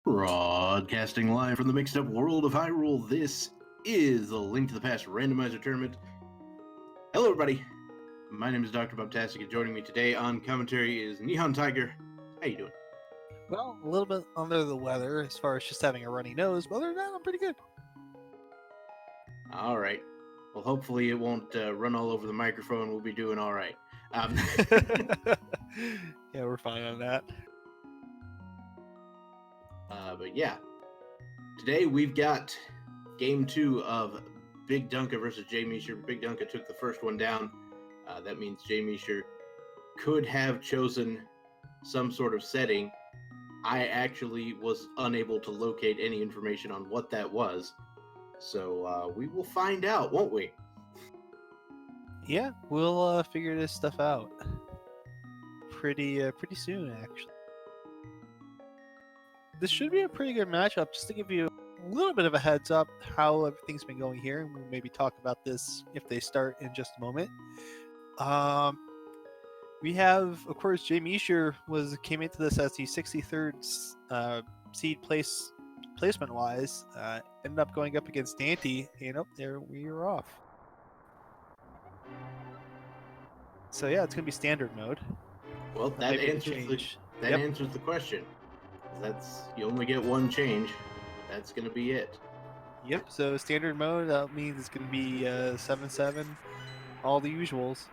Broadcasting live from the mixed up world of Hyrule, this is the Link to the Past Randomizer Tournament. Hello, everybody. My name is Dr. Bobtastic, and joining me today on commentary is Nihon Tiger. How you doing? Well, a little bit under the weather as far as just having a runny nose, but other than that, I'm pretty good. All right. Well, hopefully it won't run all over the microphone. We'll be doing all right. Yeah, we're fine on that. But yeah, today we've got Game 2 of BigDunka versus jmeasher. BigDunka took the first one down. That means jmeasher could have chosen some sort of setting. I actually was unable to locate any information on what that was. So we will find out, won't we? Yeah, we'll figure this stuff out pretty soon, actually. This should be a pretty good matchup. Just to give you a little bit of a heads up how everything's been going here, and we'll maybe talk about this if they start in just a moment. We have, of course, jmeasher came into this as the 63rd seed placement wise. Ended up going up against Dante, and there we are off. So yeah, it's gonna be standard mode. Well, that answers the question. You only get one change. That's gonna be it. Yep. So standard mode, that means it's gonna be 7-7, all the usuals.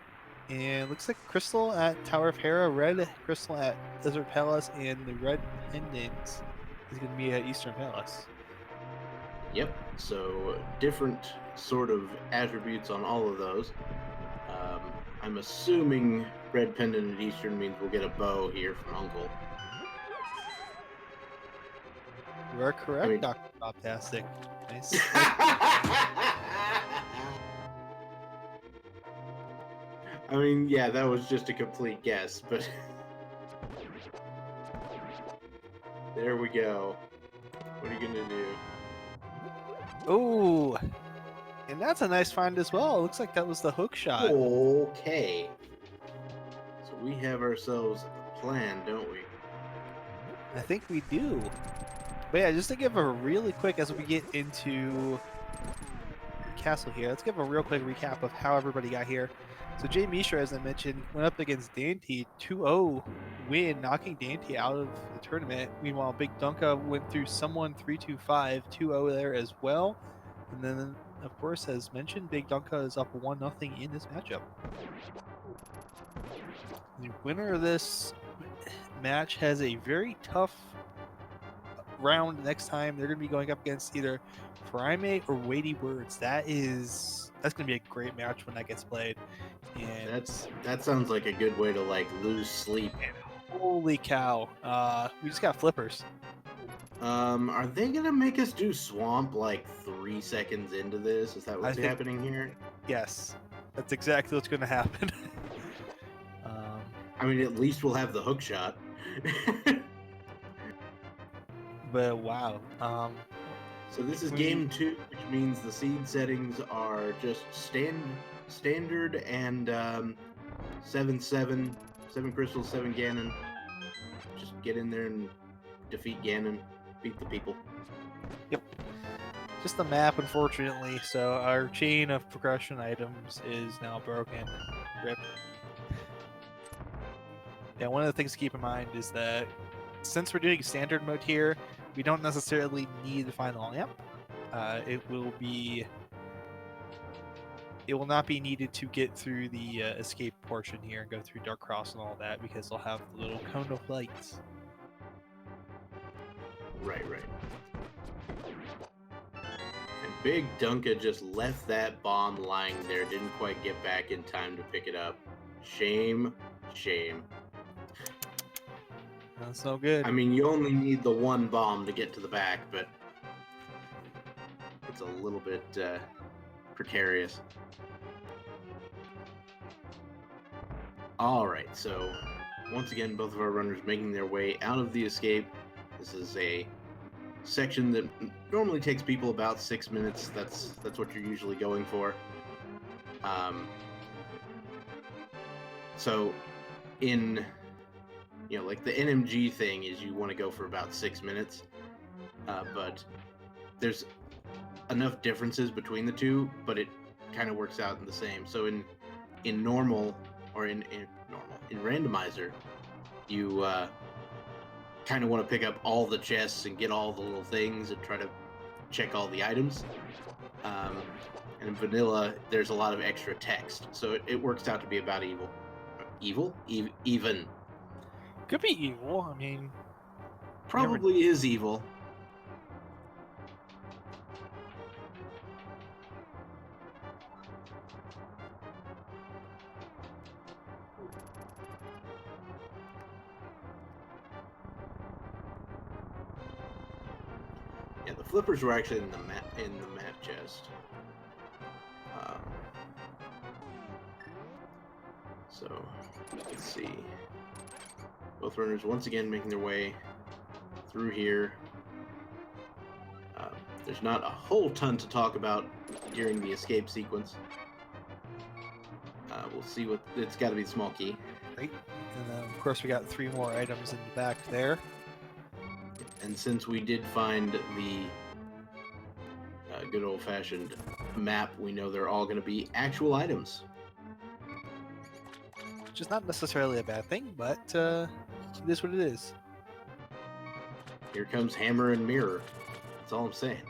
And looks like Crystal at Tower of Hera, red Crystal at Desert Palace, and the red pendant is gonna be at Eastern Palace. Yep. So different sort of attributes on all of those. I'm assuming red pendant at Eastern means we'll get a bow here from Uncle. You are correct, Dr. Bobtastic. Nice. I mean, yeah, that was just a complete guess, but there we go. What are you gonna do? Oh, and that's a nice find as well. It looks like that was the hook shot. Okay. So we have ourselves a plan, don't we? I think we do. But yeah, just to give a really quick, as we get into the castle here, let's give a real quick recap of how everybody got here. So jmeasher, as I mentioned, went up against Dante, 2-0 win, knocking Dante out of the tournament. Meanwhile, BigDunka went through someone 3-2-5, 2-0 there as well. And then, of course, as mentioned, BigDunka is up 1-0 in this matchup. The winner of this match has a very tough round next time. They're going to be going up against either Primate or Weighty Words. That's going to be a great match when that gets played. And that sounds like a good way to like lose sleep. Holy cow! We just got flippers. Are they gonna make us do swamp like 3 seconds into this? Is that what's happening here? Yes, that's exactly what's going to happen. I mean, at least we'll have the hook shot. But wow. So this is game 2, which means the seed settings are just standard and 7-7, 7 crystals, 7 Ganon. Just get in there and defeat Ganon, beat the people. Yep. Just the map, unfortunately. So our chain of progression items is now broken. Rip. Yeah, one of the things to keep in mind is that since we're doing standard mode here, we don't necessarily need the final lamp. It will not be needed to get through the escape portion here and go through Dark Cross and all that, because they'll have the little cone of lights. Right. And BigDunka just left that bomb lying there, didn't quite get back in time to pick it up. Shame. That's no good. I mean, you only need the one bomb to get to the back, but it's a little bit precarious. Alright, so once again, both of our runners making their way out of the escape. This is a section that normally takes people about 6 minutes. That's what you're usually going for. So in, like the NMG thing is you want to go for about 6 minutes. but there's enough differences between the two, but it kind of works out in the same. So in normal or in randomizer, you kind of want to pick up all the chests and get all the little things and try to check all the items. And in vanilla, there's a lot of extra text, so it works out to be about even. Could be evil. I mean, Probably is evil. Yeah, the flippers were actually in the map chest. So let's see. Both runners once again making their way through here. There's not a whole ton to talk about during the escape sequence. We'll see what it's got to be the small key. Great. And then, of course, we got 3 more items in the back there. And since we did find the good old-fashioned map, we know they're all going to be actual items. Which is not necessarily a bad thing, but it is what it is. Here comes hammer and mirror. That's all I'm saying.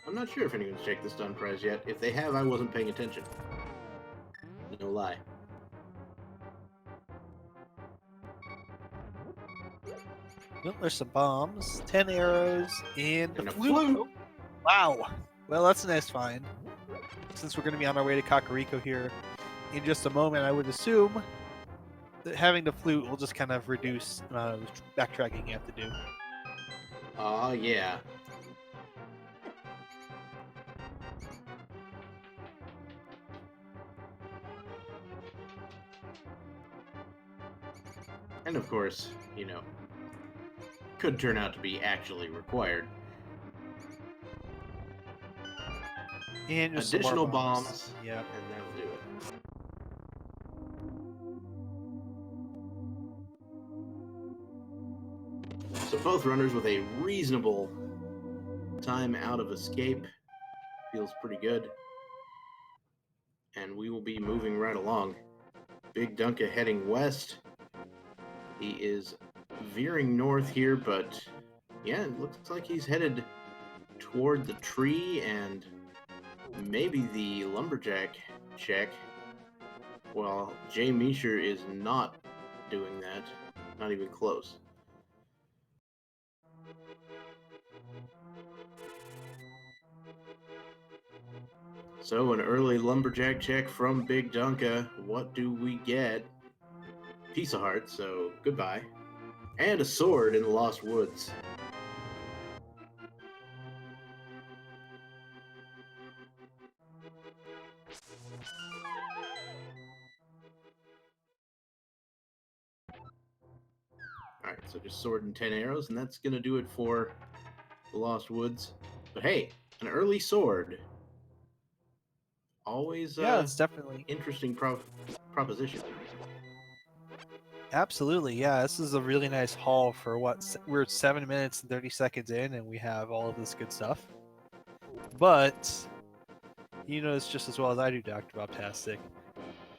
I'm not sure if anyone's checked the stun prize yet. If they have, I wasn't paying attention. No lie. Well, there's some bombs, 10 arrows, and And a a flute. flute. Wow. Well, that's a nice find. Since we're going to be on our way to Kakariko here in just a moment, I would assume that having the flute will just kind of reduce the amount of backtracking you have to do. Aw, yeah. And of course, you know, could turn out to be actually required. And just some more Additional bombs. Yeah. And that'll do it. So both runners with a reasonable time out of escape. Feels pretty good. And we will be moving right along. BigDunka heading west. He is veering north here, but yeah, it looks like he's headed toward the tree and maybe the lumberjack check. Well, jmeasher is not doing that. Not even close. So an early lumberjack check from BigDunka. What do we get? Piece of heart, so goodbye. And a sword in the Lost Woods. Alright, so just sword and 10 arrows, and that's gonna do it for the Lost Woods. But hey, an early sword. Always Yeah, it's definitely interesting proposition. absolutely. Yeah, this is a really nice haul for what we're 7 minutes and 30 seconds in, and we have all of this good stuff. But you know it's just as well as I do, Dr. Bobtastic.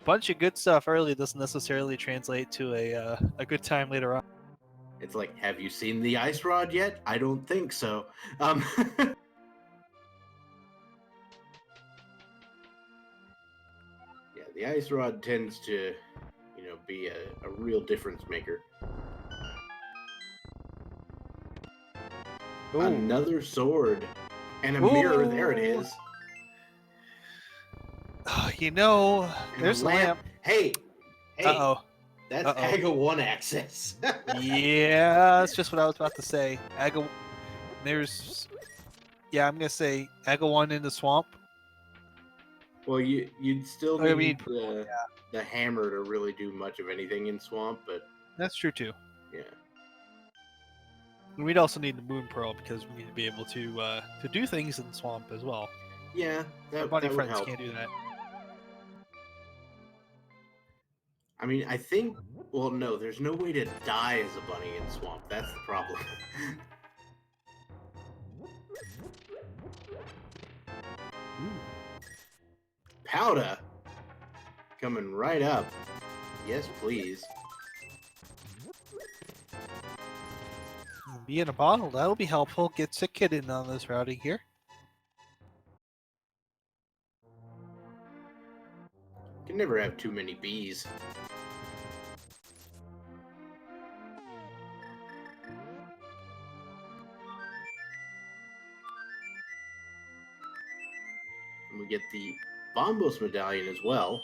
Bunch of good stuff early doesn't necessarily translate to a good time later on. It's like, have you seen the ice rod yet? I don't think so. Yeah, the ice rod tends to, you know, be a real difference maker. Ooh. Another sword and a mirror. There it is. You know, And there's a lamp. Hey, Uh-oh. that's AGA 1 access. Yeah, that's just what I was about to say. There's, yeah, I'm gonna say AGA 1 in the swamp. Well, you'd still I need mean, the hammer to really do much of anything in swamp, but that's true too. yeah. We'd also need the moon pearl because we need to be able to do things in the swamp as well. Yeah, Our that bunny would friends help. can't do that. I mean, I think. Well, no, there's no way to die as a bunny in swamp. That's the problem. Powder coming right up. Yes, please. Be in a bottle. That'll be helpful. Gets a kid in on this routing here. Can never have too many bees. And we get the Bombos medallion as well.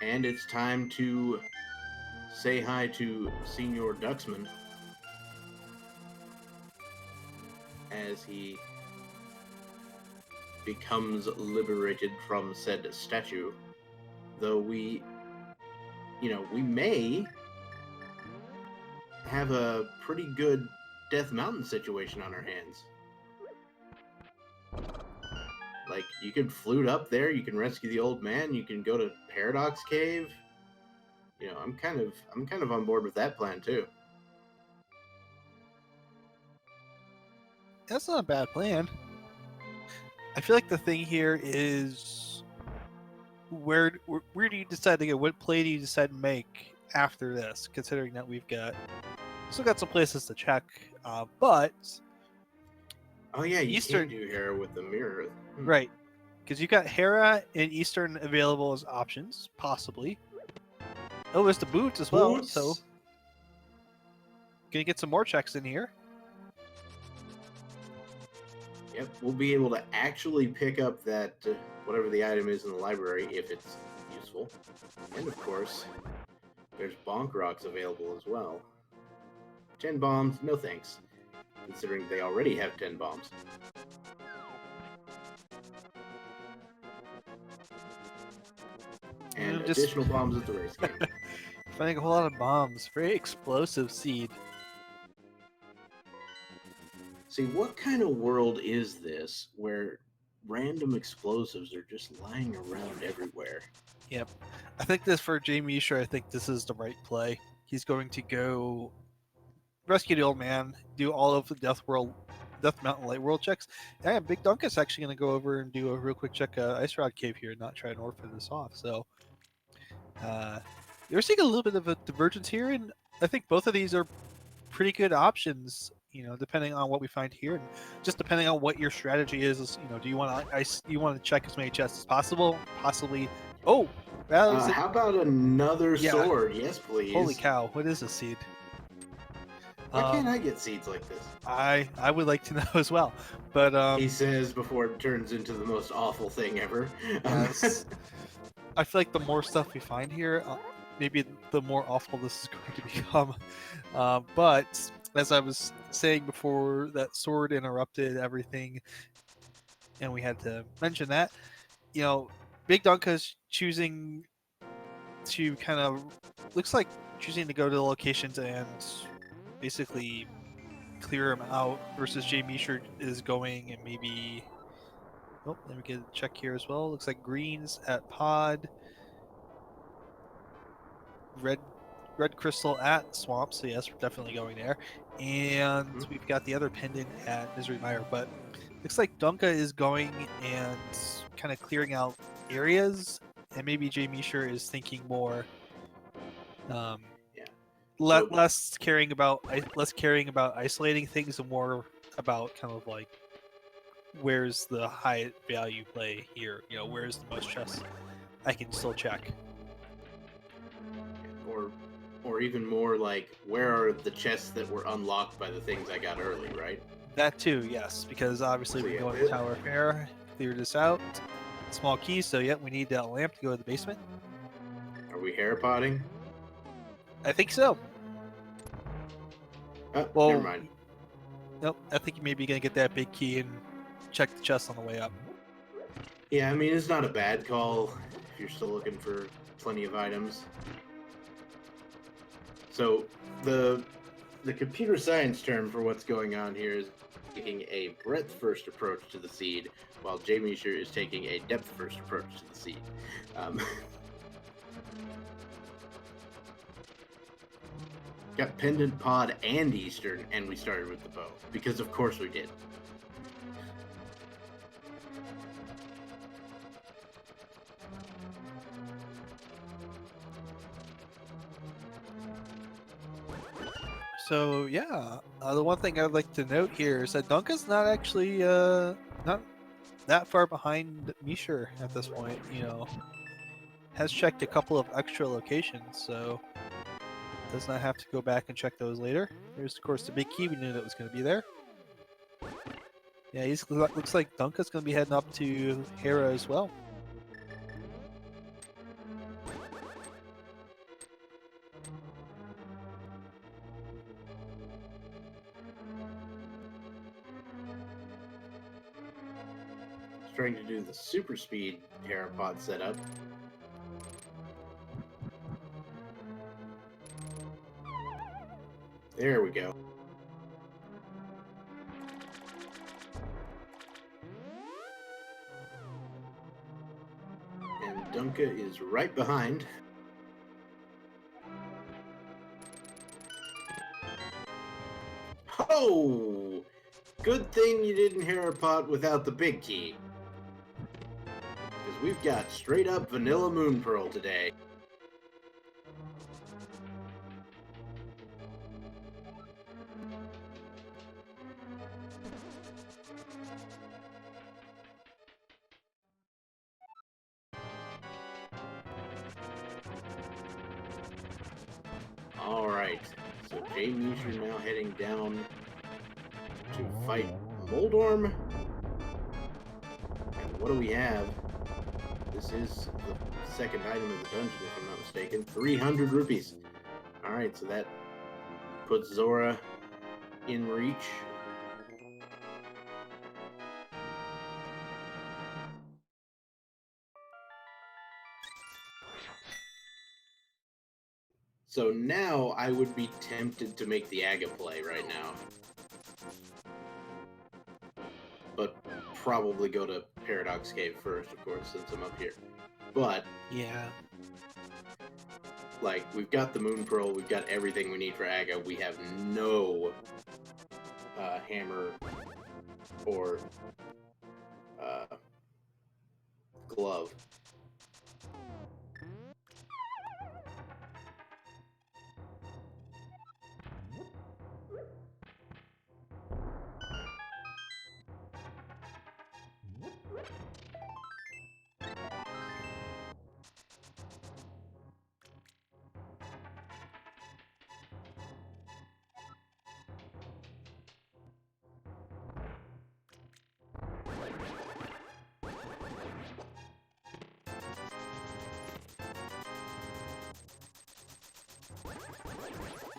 And it's time to say hi to Senior Duxman as he becomes liberated from said statue. Though we may have a pretty good Death Mountain situation on our hands. Like, you can flute up there, you can rescue the old man, you can go to Paradox Cave. You know, I'm kind of on board with that plan too. That's not a bad plan. I feel like the thing here is where do you decide to go? What play do you decide to make after this? Considering that we've still got some places to check, but Oh yeah, you Eastern- can't do Hera with the mirror. right, because you've got Hera and Eastern available as options, possibly. Oh, there's the boots as well, Boots. so gonna get some more checks in here. Yep, we'll be able to actually pick up that whatever the item is in the library if it's useful. And of course, there's bonk rocks available as well. 10 bombs, no thanks, considering they already have 10 bombs. And Just- additional bombs at the race game. Finding a whole lot of bombs. Very explosive seed. See, what kind of world is this where random explosives are just lying around everywhere? Yep. I think this for jmeasher, I think this is the right play. He's going to go rescue the old man, do all of the Death Mountain Light World checks. And BigDunka's actually going to go over and do a real quick check Ice Rod Cave here and not try and orphan this off. So you're seeing a little bit of a divergence here, and I think both of these are pretty good options. You know, depending on what we find here, and just depending on what your strategy is. You know, do you want to check as many chests as possible? Possibly. Oh, How about another Yeah. sword? Yes, please. Holy cow! What is a seed? Why can't I get seeds like this? I would like to know as well, but He says before it turns into the most awful thing ever. yes. I feel like the more stuff we find here, maybe the more awful this is going to become. But as I was saying before, that sword interrupted everything, and we had to mention that. You know, BigDunka's choosing to kind of looks like choosing to go to the locations and basically clear them out versus jmeasher is going and maybe let me get a check here as well. Looks like greens at pod, red crystal at swamp, so yes, we're definitely going there. And we've got the other pendant at Misery Mire, but looks like Dunka is going and kind of clearing out areas, and maybe jmeasher is thinking more less caring about isolating things and more about kind of like where's the high value play here, you know, where's the most chests I can still check, or even more like, where are the chests that were unlocked by the things I got early, right? That too, yes, because obviously So we yeah, go to Tower of Air, clear this out, small key, so yeah, we need that lamp to go to the basement. Are we hair potting? I think so. Oh, Well, never mind. Nope, I think you may be gonna get that big key and check the chest on the way up. Yeah, I mean, it's not a bad call if you're still looking for plenty of items. So the computer science term for what's going on here is taking a breadth first approach to the seed, while jmeasher is taking a depth first approach to the seed. Got Pendant Pod and Eastern, and we started with the bow. Because of course we did. So yeah, the one thing I'd like to note here is that Dunka's not actually not that far behind jmeasher at this point. You know, has checked a couple of extra locations, so does not have to go back and check those later. There's of course the big key we knew that was going to be there. Yeah, looks like Dunka's going to be heading up to Hera as well. Trying to do the super speed Herapod setup. There we go. And Dunka is right behind. Oh! Good thing you didn't Herapod without the big key. Because we've got straight up vanilla Moon Pearl today. Alright, so jmeasher now heading down to fight Moldorm. And what do we have? This is the second item of the dungeon, if I'm not mistaken. 300 rupees. Alright, so that puts Zora in reach. So now I would be tempted to make the Aga play right now. But probably go to Paradox Cave first, of course, since I'm up here. But yeah, like, we've got the Moon Pearl, we've got everything we need for Aga. We have no hammer or glove.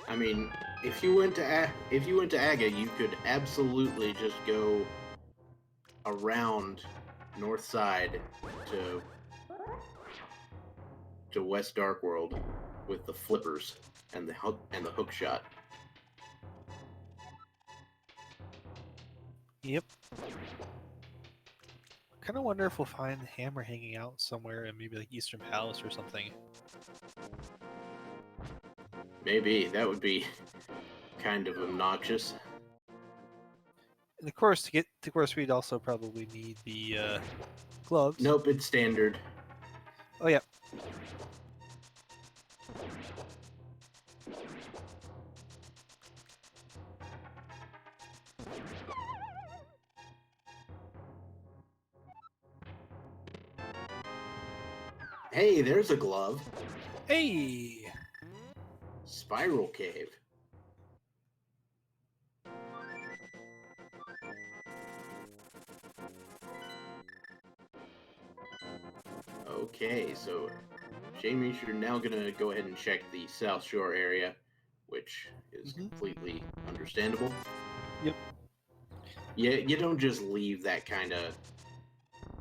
I mean, if you went to Aga, you could absolutely just go around north side to West Dark World with the flippers and the hook shot. yep. Kind of wonder if we'll find the hammer hanging out somewhere in maybe like Eastern Palace or something. Maybe that would be kind of obnoxious. And of course, to course, we'd also probably need the gloves. Nope, it's standard. Oh yeah. Hey, there's a glove. Hey. Spiral Cave. Okay, so jmeasher now gonna go ahead and check the South Shore area, which is completely understandable. Yep. Yeah, you don't just leave that kind of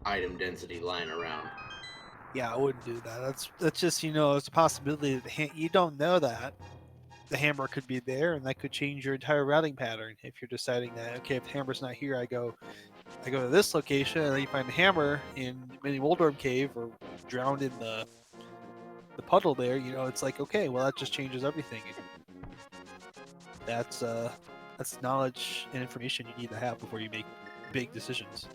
item density lying around. Yeah, I wouldn't do that. That's just, you know, it's a possibility that you don't know that the hammer could be there, and that could change your entire routing pattern. If you're deciding that, okay, if the hammer's not here, I go to this location, and then you find the hammer in Mini Moldorm Cave or drowned in the puddle there. You know, it's like, okay, well, that just changes everything. that's knowledge and information you need to have before you make big decisions.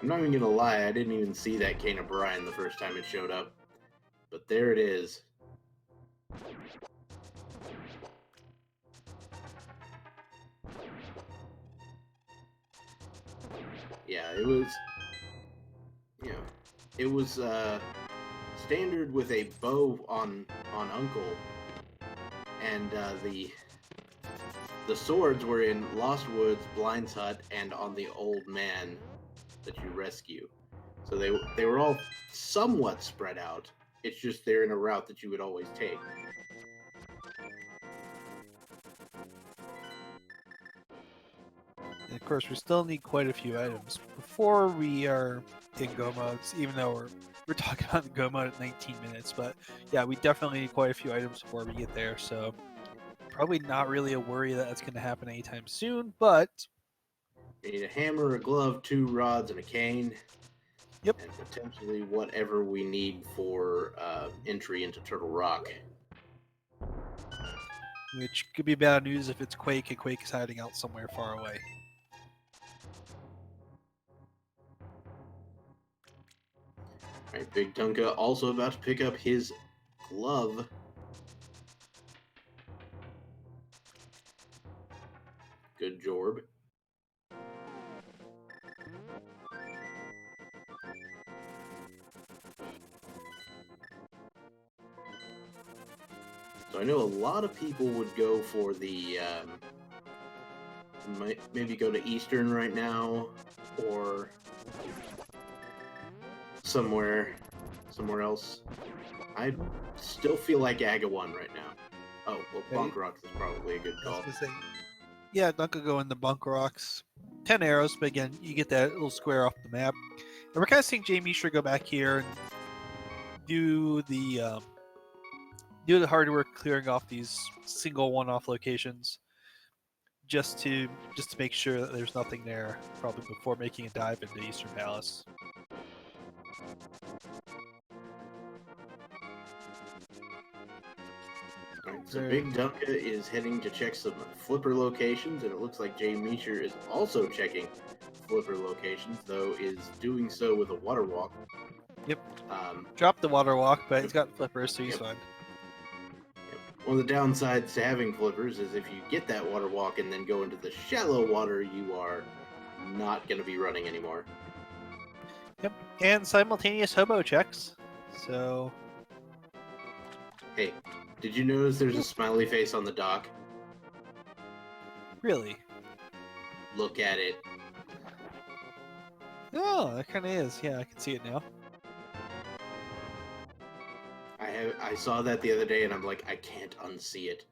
I'm not even gonna lie, I didn't even see that Cane of Brine the first time it showed up. But there it is. Yeah, it was, it was standard with a bow on Uncle, and the swords were in Lost Woods, Blind's Hut, and on the old man that you rescue. So they were all somewhat spread out. It's just they're in a route that you would always take. And of course, we still need quite a few items before we are in Go modes, even though we're talking about the Go mode at 19 minutes. But yeah, we definitely need quite a few items before we get there. So probably not really a worry that that's going to happen anytime soon. But You need a hammer, a glove, 2 rods, and a cane. Yep. And potentially whatever we need for entry into Turtle Rock. which could be bad news if it's Quake and Quake is hiding out somewhere far away. Alright, BigDunka also about to pick up his glove. Good Jorb. So I know a lot of people would go for the, maybe go to Eastern right now, or somewhere else. I still feel like Agawan right now. Oh, well, Bonk Rocks is probably a good call. Yeah, Dunka go in the Bunker Rocks. 10 arrows, but again, you get that little square off the map. And we're kind of seeing jmeasher go back here and do the hard work clearing off these single one-off locations, just to make sure that there's nothing there, probably before making a dive into Eastern Palace. Alright, so BigDunka is heading to check some flipper locations, and it looks like jmeasher is also checking flipper locations, though is doing so with a water walk. Yep. Drop the water walk, but he's got flippers, so he's Yep. fine. One of the downsides to having flippers is if you get that water walk and then go into the shallow water, you are not going to be running anymore. Yep, and simultaneous hobo checks. So, hey, did you notice there's a smiley face on the dock? Really? Look at it. Oh, that kind of is. Yeah, I can see it now. I saw that the other day, and I'm like, I can't unsee it.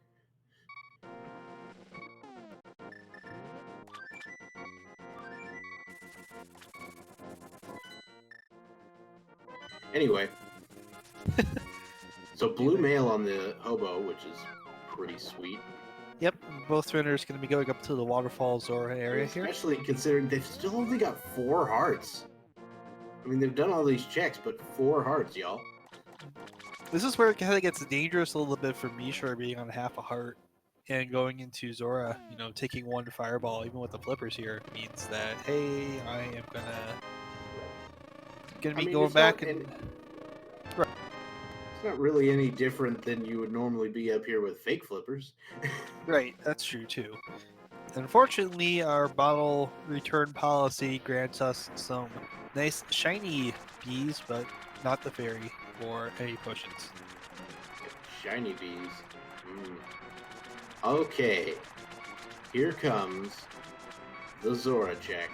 Anyway, so blue mail on the hobo, which is pretty sweet. Yep, both runners going to be going up to the waterfall Zora area here. Especially considering they've still only got 4 hearts. I mean, they've done all these checks, but 4 hearts, y'all. This is where it kind of gets dangerous a little bit for Mishra being on half a heart and going into Zora, you know, taking 1 fireball, even with the flippers here, means that, hey, I am gonna be going back and... Right. It's not really any different than you would normally be up here with fake flippers. Right, that's true too. Unfortunately, our bottle return policy grants us some nice shiny bees, but not the fairy or any potions. Shiny bees. Okay. Here comes the Zora check.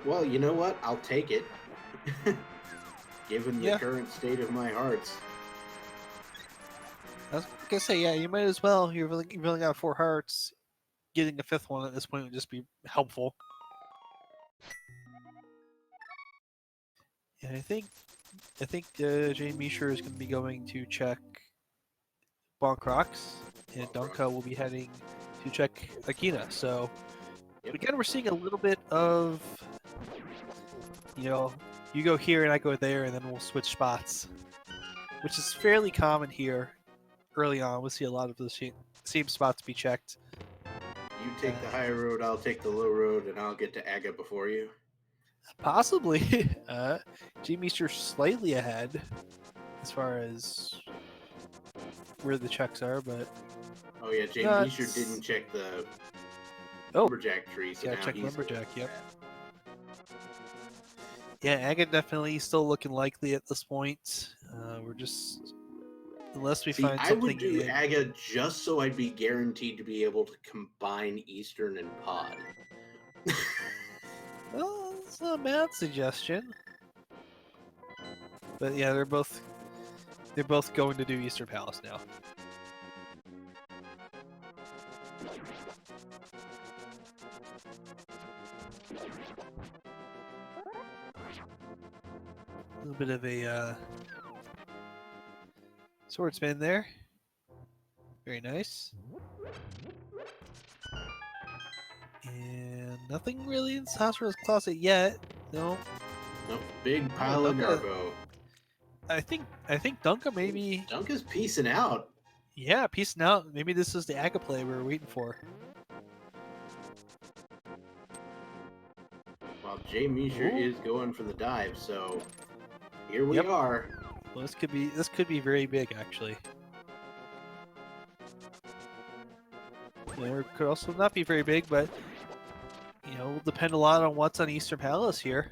Well, you know what? I'll take it. Given the current state of my hearts. I was gonna say, yeah, you might as well. You've only got 4 hearts. Getting a 5th one at this point would just be helpful. And I think jmeasher is going to be going to check Bonk Rocks, and Dunka will be heading to check Akina. So again, we're seeing a little bit of, you know, you go here and I go there, and then we'll switch spots, which is fairly common here. Early on, we'll see a lot of the same spots be checked. You take the high road, I'll take the low road, and I'll get to Aga before you. Possibly. jmeasher slightly ahead as far as where the checks are, but Oh yeah, jmeasher didn't check the lumberjack tree, so yeah, now check he's lumberjack. Yep. Yeah, Aga definitely still looking likely at this point. We're just unless we find I something would do in. Aga just so I'd be guaranteed to be able to combine Eastern and Pod. Well, it's not a bad suggestion. But yeah, they're both going to do Eastern Palace now. A little bit of a swordsman there. Very nice. And nothing really in Sasra's closet yet. No. Nope, big pile of Garbo. I think Dunka maybe. Dunka's peacing out. Yeah, peacing out. Maybe this is the Aga play we were waiting for. While jmeasher is going for the dive, so here we are. Well, this could be very big actually. Yeah, it could also not be very big, but you know, will depend a lot on what's on Eastern Palace here.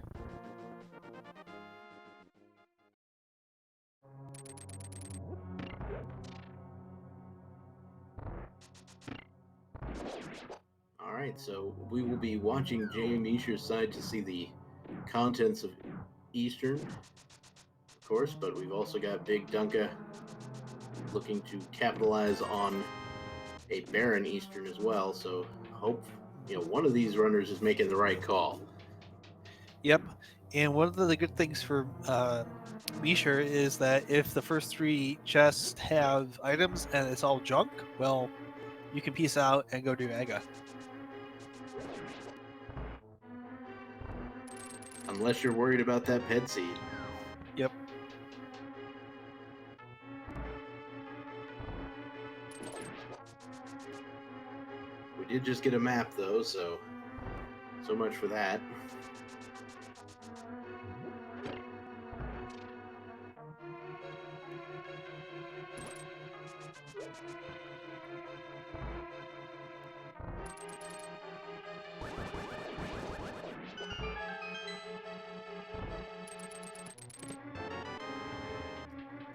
Alright, so we will be watching jmeasher's side to see the contents of Eastern, of course, but we've also got BigDunka looking to capitalize on a barren Eastern as well, so hope one of these runners is making the right call. Yep, and one of the good things for Measher is that if the first 3 chests have items and it's all junk, well, you can peace out and go do Aga. Unless you're worried about that pet seed. Yep. We did just get a map though, so much for that.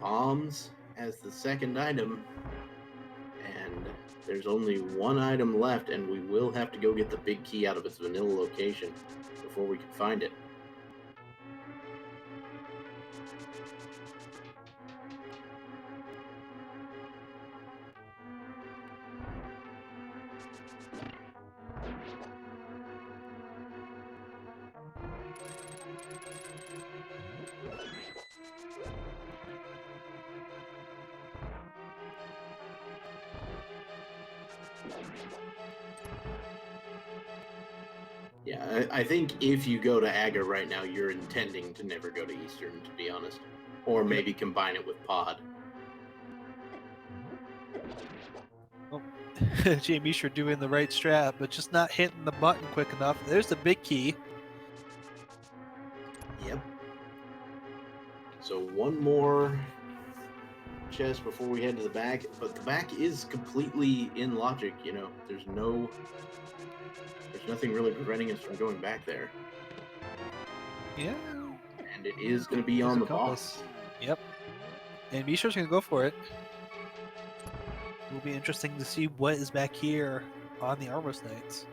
Bombs as the second item, and there's only one item left, and we will have to go get the big key out of its vanilla location before we can find it. Yeah, I think if you go to Aga right now, you're intending to never go to Eastern, to be honest. Or maybe combine it with Pod. Oh, jmeasher doing the right strat, but just not hitting the button quick enough. There's the big key. Yep. So one more chest before we head to the back, but the back is completely in logic, there's nothing really preventing us from going back there. Yeah. And it is going to be on the boss. Yep. And Measher's going to go for it. It will be interesting to see what is back here on the Armor's Knights.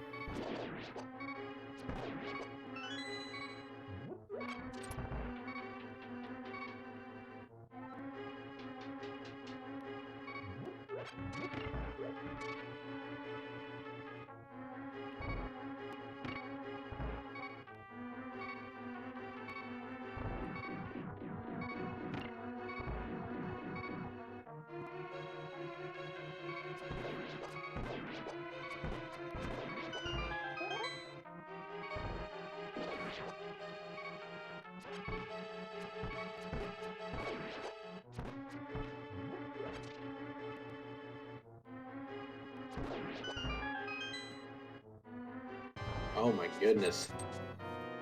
Oh my goodness.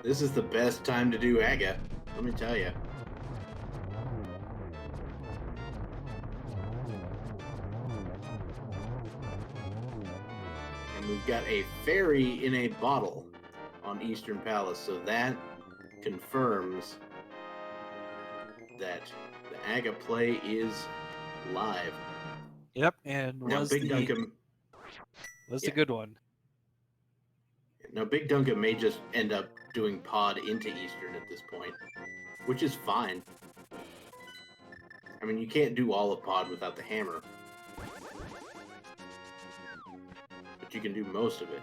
This is the best time to do Aga, let me tell you. And we've got a fairy in a bottle on Eastern Palace, so that confirms that the Aga play is live. Yep, and Now, was BigDunka, the good one. now BigDunka may just end up doing pod into Eastern at this point, which is fine. I mean, you can't do all of pod without the hammer, but you can do most of it.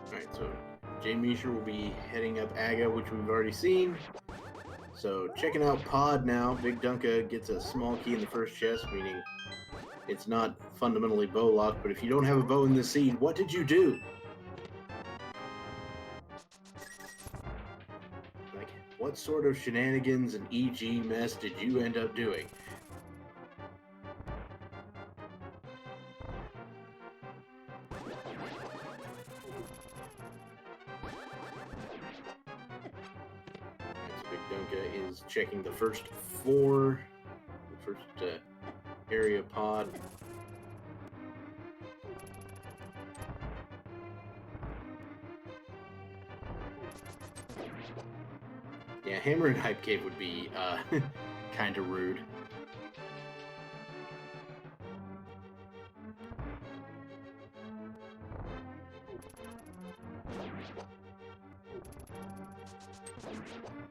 Alright, so jmeasher will be heading up Aga, which we've already seen. So checking out pod now, BigDunka gets a small key in the first chest, meaning it's not fundamentally bow locked, but if you don't have a bow in this seed, what did you do? Like, what sort of shenanigans and EG mess did you end up doing? BigDunka is checking the first four, the first area pod. Yeah, hammer and hype cave would be kind of rude.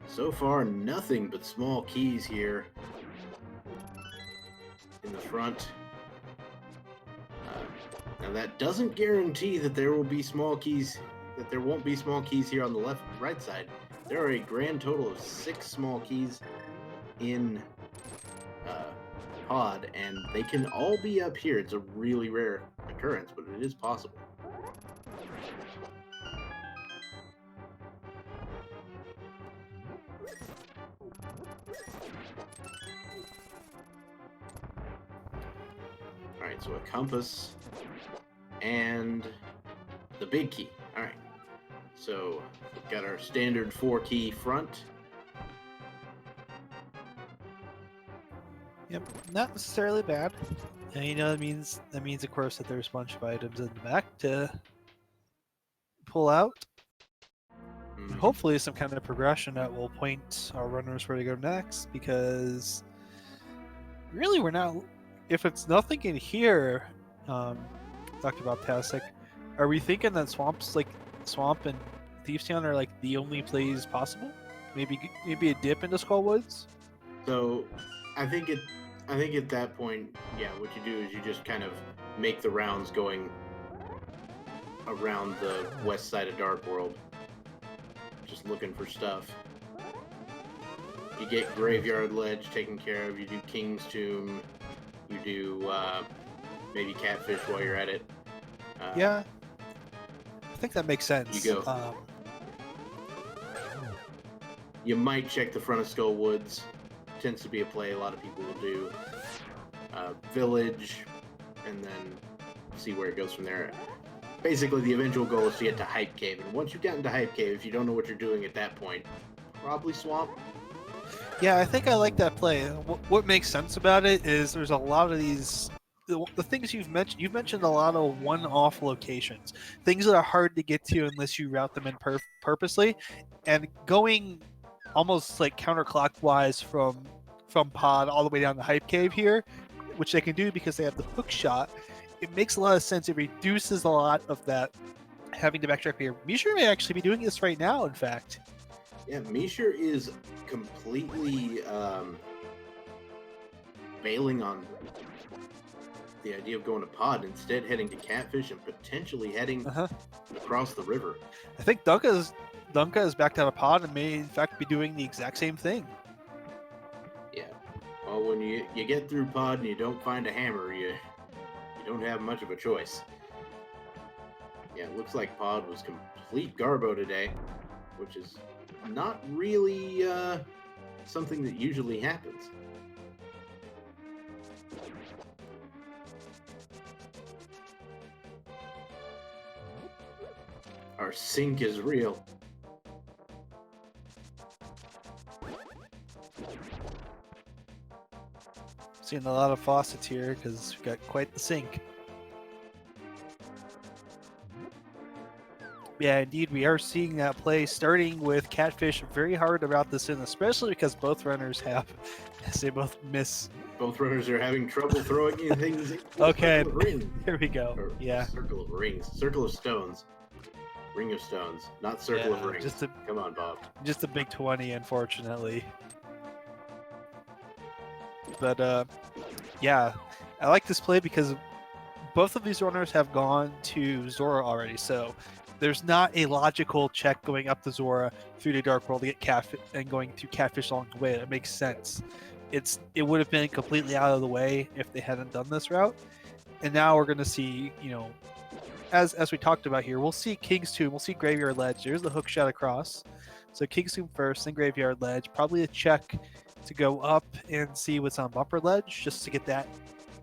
So far, nothing but small keys here in the front. Now that doesn't guarantee that there will be small keys, that there won't be small keys here on the left right side. There are a grand total of 6 small keys in pod, and they can all be up here. It's a really rare occurrence, but it is possible. Alright, so a compass and the big key. Alright, so we've got our standard 4-key front. Yep, not necessarily bad. And you know, that means of course that there's a bunch of items in the back to pull out. And hopefully some kind of progression that will point our runners where to go next, because really we're not, if it's nothing in here, Dr. Bobtastic, are we thinking that Swamp and Thieves Town are like the only plays possible? Maybe a dip into Skull Woods? So I think at that point, yeah, what you do is you just kind of make the rounds going around the west side of Dark World, just looking for stuff. You get Graveyard Ledge taken care of, you do King's Tomb, you do maybe Catfish while you're at it. Yeah, I think that makes sense. You go. You might check the front of Skull Woods. Tends to be a play a lot of people will do. Village, and then see where it goes from there. Basically, the eventual goal is to get to Hype Cave, and once you get into Hype Cave, if you don't know what you're doing at that point, probably Swamp. Yeah, I think I like that play. What makes sense about it is there's a lot of these, the things you've mentioned. You've mentioned a lot of one-off locations, things that are hard to get to unless you route them in purposely, and going almost like counterclockwise from pod all the way down to Hype Cave here, which they can do because they have the hook shot. It makes a lot of sense. It reduces a lot of that having to backtrack here. jmeasher may actually be doing this right now, in fact. Yeah, jmeasher is completely bailing on the idea of going to Pod, instead heading to Catfish and potentially heading across the river. I think Dunka is backed out of Pod and may in fact be doing the exact same thing. Yeah. Well, when you get through Pod and you don't find a hammer, you don't have much of a choice. Yeah, it looks like Pod was complete garbo today, which is not really something that usually happens. Our sink is real. Seeing a lot of faucets here because we've got quite the sink. Yeah, indeed, we are seeing that play starting with Catfish very hard about this in, especially because both runners have, as they both miss. Both runners are having trouble throwing things. Okay, here we go. Or yeah. Circle of rings. Circle of stones. Ring of stones. Not circle of rings. Come on, Bob. Just a big 20, unfortunately. But, yeah, I like this play because both of these runners have gone to Zora already, so there's not a logical check going up the Zora through the Dark World to get Catfish and going through Catfish along the way. It makes sense. It would have been completely out of the way if they hadn't done this route. And now we're going to see, you know, as we talked about here, we'll see King's Tomb, we'll see Graveyard Ledge. There's the hook shot across. So King's Tomb first, then Graveyard Ledge. Probably a check to go up and see what's on Bumper Ledge, just to get that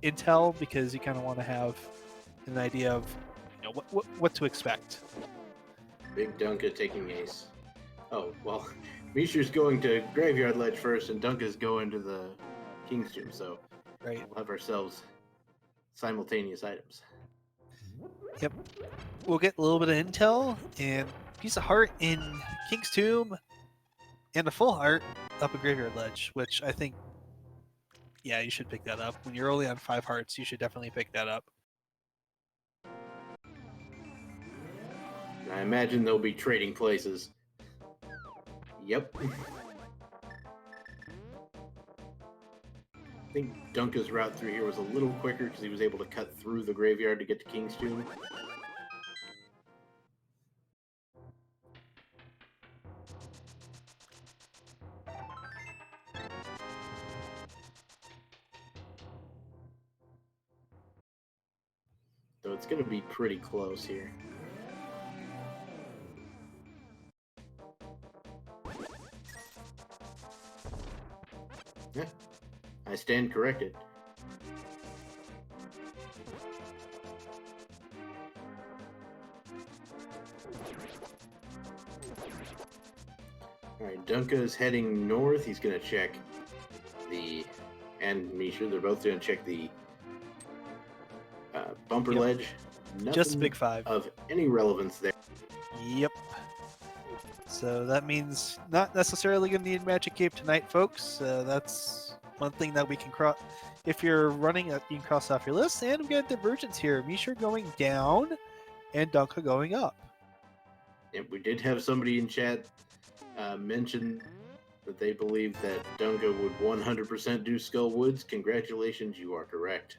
intel, because you kind of want to have an idea of, you know, what to expect. BigDunka taking ace. Oh, well, Misha's going to Graveyard Ledge first, and Dunka's going to the King's Tomb, so right. We'll have ourselves simultaneous items. Yep. We'll get a little bit of intel, and piece of heart in King's Tomb, and a full heart up a Graveyard Ledge, which I think, yeah, you should pick that up. When you're only on 5 hearts, you should definitely pick that up. I imagine they'll be trading places. Yep. I think Dunka's route through here was a little quicker because he was able to cut through the graveyard to get to King's Tomb. So it's going to be pretty close here. Yeah, I stand corrected. Alright, Dunka is heading north. He's going to check and Misha, they're both going to check the bumper ledge. Nothing just big 5 of any relevance there. Yep. So that means not necessarily going to need Magic Cape tonight, folks. That's one thing that we can cross. If you're running, you can cross off your list. And we got Divergence here. Misha going down and Dunka going up. And we did have somebody in chat mention that they believe that Dunka would 100% do Skull Woods. Congratulations, you are correct.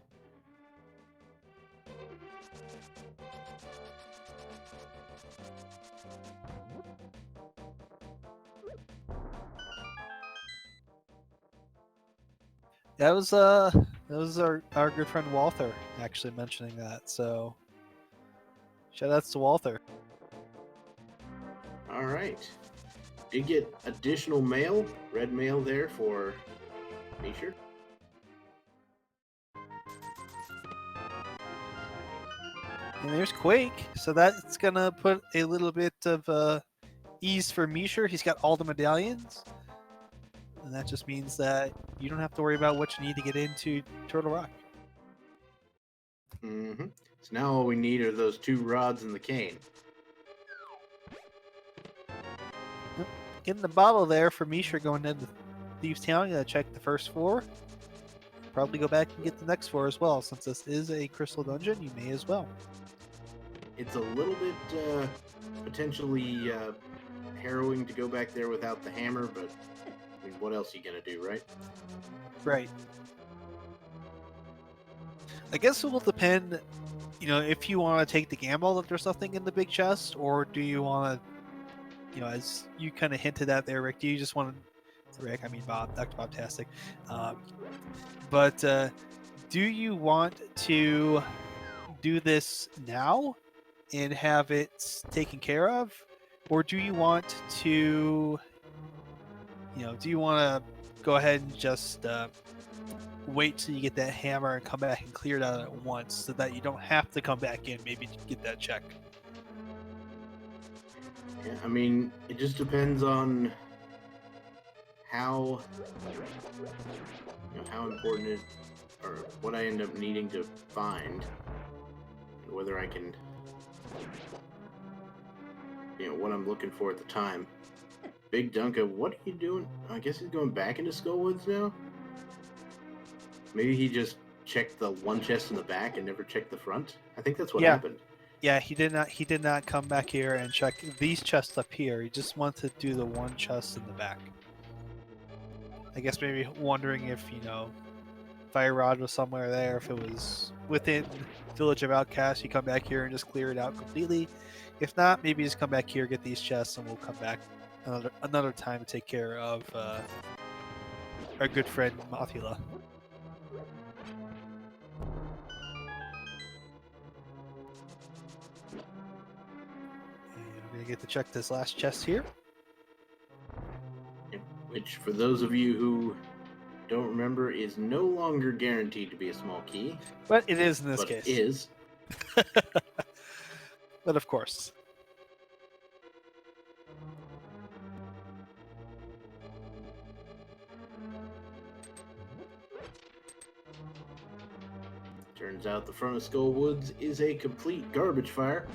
That was our good friend Walther actually mentioning that. So shout outs to Walther. All right. Did get additional mail, red mail there for Misha. And there's Quake. So that's gonna put a little bit of ease for Misha. He's got all the medallions. And that just means that you don't have to worry about what you need to get into Turtle Rock. Mm-hmm. So now all we need are those 2 rods and the cane. Getting the bottle there for Misha going into Thieves Town. Gotta check the first 4. Probably go back and get the next 4 as well. Since this is a crystal dungeon, you may as well. It's a little bit potentially harrowing to go back there without the hammer, but I mean, what else are you gonna do, right? Right. I guess it will depend, if you want to take the gamble that there's nothing in the big chest, or do you want to, as you kind of hinted at there, Rick, do you just want to, Rick, I mean Bob, Dr. Bobtastic, but do you want to do this now and have it taken care of, or do you want to, do you want to go ahead and just wait till you get that hammer and come back and clear it out at once so that you don't have to come back in maybe to get that check? Yeah, I mean, it just depends on how how important it or what I end up needing to find, and whether I can, what I'm looking for at the time. BigDunka, what are you doing? I guess he's going back into Skullwoods now. Maybe he just checked the one chest in the back and never checked the front. I think that's what happened. Yeah, he did not. He did not come back here and check these chests up here. He just wanted to do the one chest in the back. I guess maybe wondering if Fire Rod was somewhere there. If it was within Village of Outcasts, you come back here and just clear it out completely. If not, maybe just come back here, get these chests, and we'll come back another time to take care of our good friend Mothula. And we're gonna get to check this last chest here. Which, for those of you who don't remember, is no longer guaranteed to be a small key. But it is in this but case. It is. But of course. Turns out the front of Skullwoods is a complete garbage fire.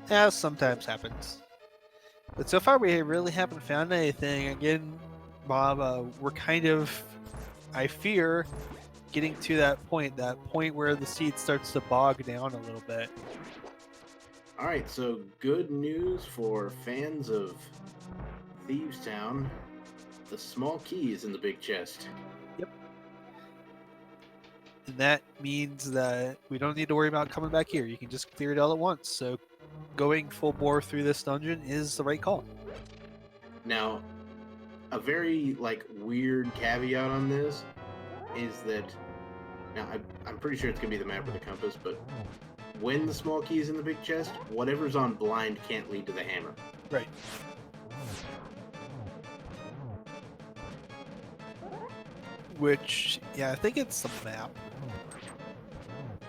As sometimes happens. But so far we really haven't found anything. Again, Bob, we're kind of, I fear, getting to that point where the seed starts to bog down a little bit. Alright, so good news for fans of Thieves Town. The small key is in the big chest. Yep. And that means that we don't need to worry about coming back here. You can just clear it all at once. So going full bore through this dungeon is the right call. Now, a very weird caveat on this is that now I'm pretty sure it's gonna be the map with the compass, but when the small key is in the big chest, whatever's on blind can't lead to the hammer. Right. Which, yeah, I think it's the map.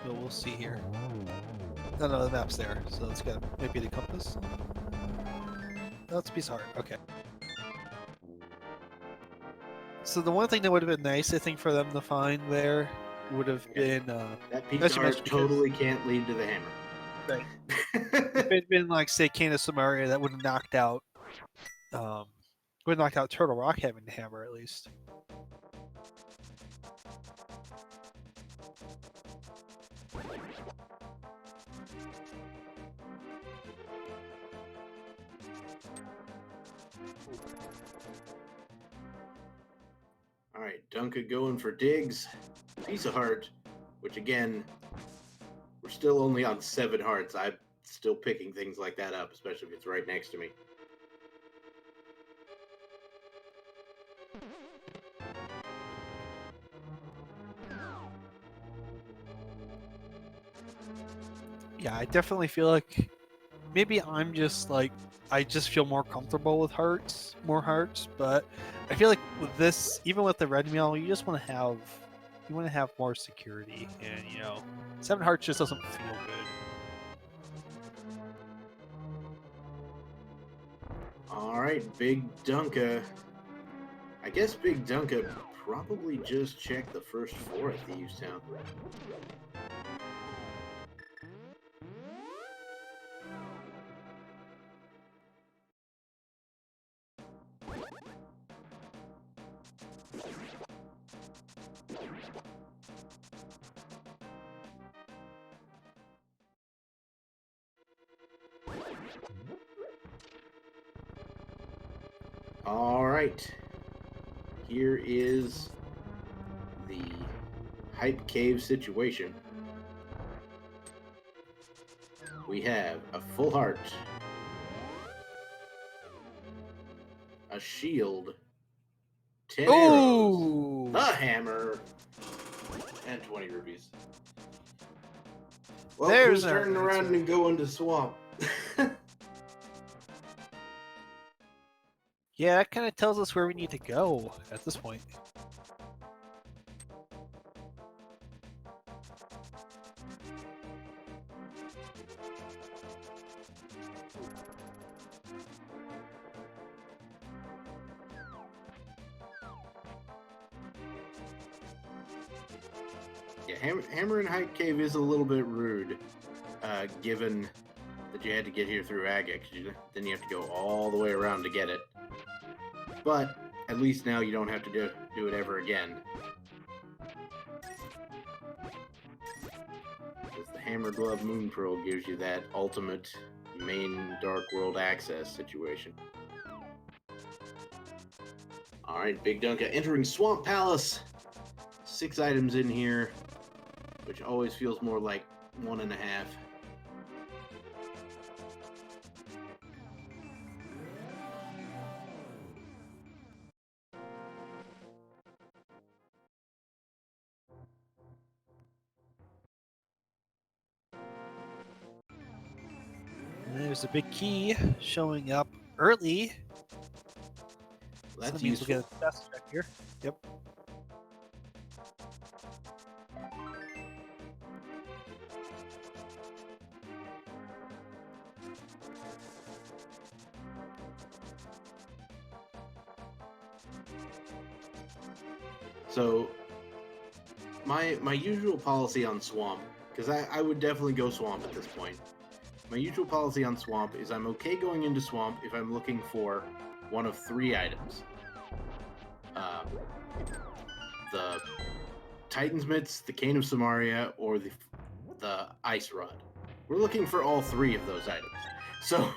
But we'll see here. No, the map's there. So let's get maybe the compass. No, it's a piece of heart. Okay. So the one thing that would have been nice, I think, for them to find there would have been that piece of heart totally can't lead to the hammer. Right. If it had been say Canis Samaria, that would have knocked out Turtle Rock having the hammer at least. Alright, Dunka going for digs. Piece of heart, which again, we're still only on 7 hearts. I'm still picking things like that up, especially if it's right next to me. Yeah, I definitely feel like maybe I'm just I just feel more comfortable with more hearts, but I feel like with this, even with the red meal, you just want to have more security, and 7 hearts just doesn't feel good. Alright, BigDunka. I guess BigDunka probably just checked the first 4 at Thieves Town. All right, here is the hype cave situation. We have a full heart, a shield, 10 arrows, a hammer, and 20 rupees. Well, There's who's our turning around answer. and going to swamp? Yeah, that kind of tells us where we need to go at this point. Yeah, hammer and hype cave is a little bit rude, given that you had to get here through Agate. Then you have to go all the way around to get it. But at least now you don't have to do it ever again. Because the Hammer Glove Moon Pearl gives you that ultimate main Dark World access situation. Alright, BigDunka entering Swamp Palace. 6 items in here, which always feels more like 1.5. And there's a big key showing up early. So That's that means useful. we'll get a test check here. Yep. So my usual policy on Swamp, because I would definitely go Swamp at this point. My usual policy on Swamp is I'm okay going into Swamp if I'm looking for one of 3 items. The Titan's Mitts, the Cane of Samaria, or the Ice Rod. We're looking for all 3 of those items. So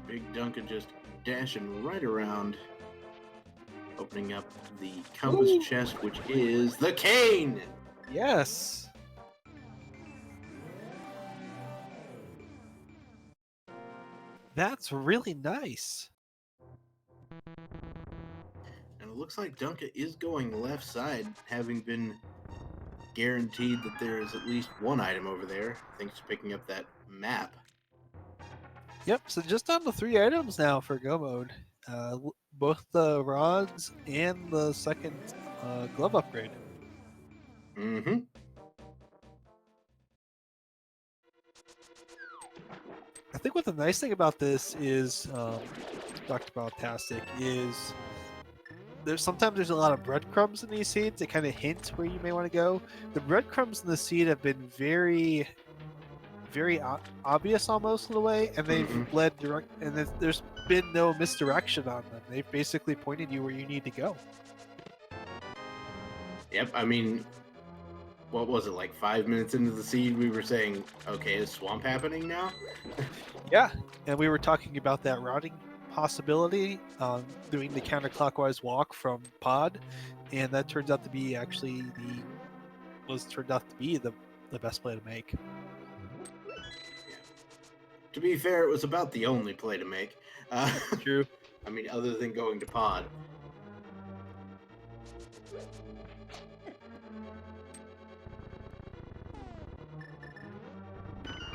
BigDunka just dashing right around, opening up the compass chest, which is the cane. Yes. That's really nice. And it looks like Dunka is going left side, having been guaranteed that there is at least one item over there, thanks to picking up that map. Yep, so just down to 3 items now for Go Mode. Both the rods and the second glove upgrade. Mm-hmm. I think what the nice thing about this is, talked about Tastic, is sometimes there's a lot of breadcrumbs in these seeds that kind of hint where you may want to go. The breadcrumbs in the seed have been very obvious almost in a way, and they've led direct, and there's been no misdirection on them. They've basically pointed you where you need to go. Yep, I mean, what was it, like 5 minutes into the seed, we were saying, okay, is swamp happening now? Yeah, and we were talking about that routing possibility, doing the counterclockwise walk from pod, and that turns out to be actually the best play to make. To be fair, it was about the only play to make. True. I mean, other than going to pod.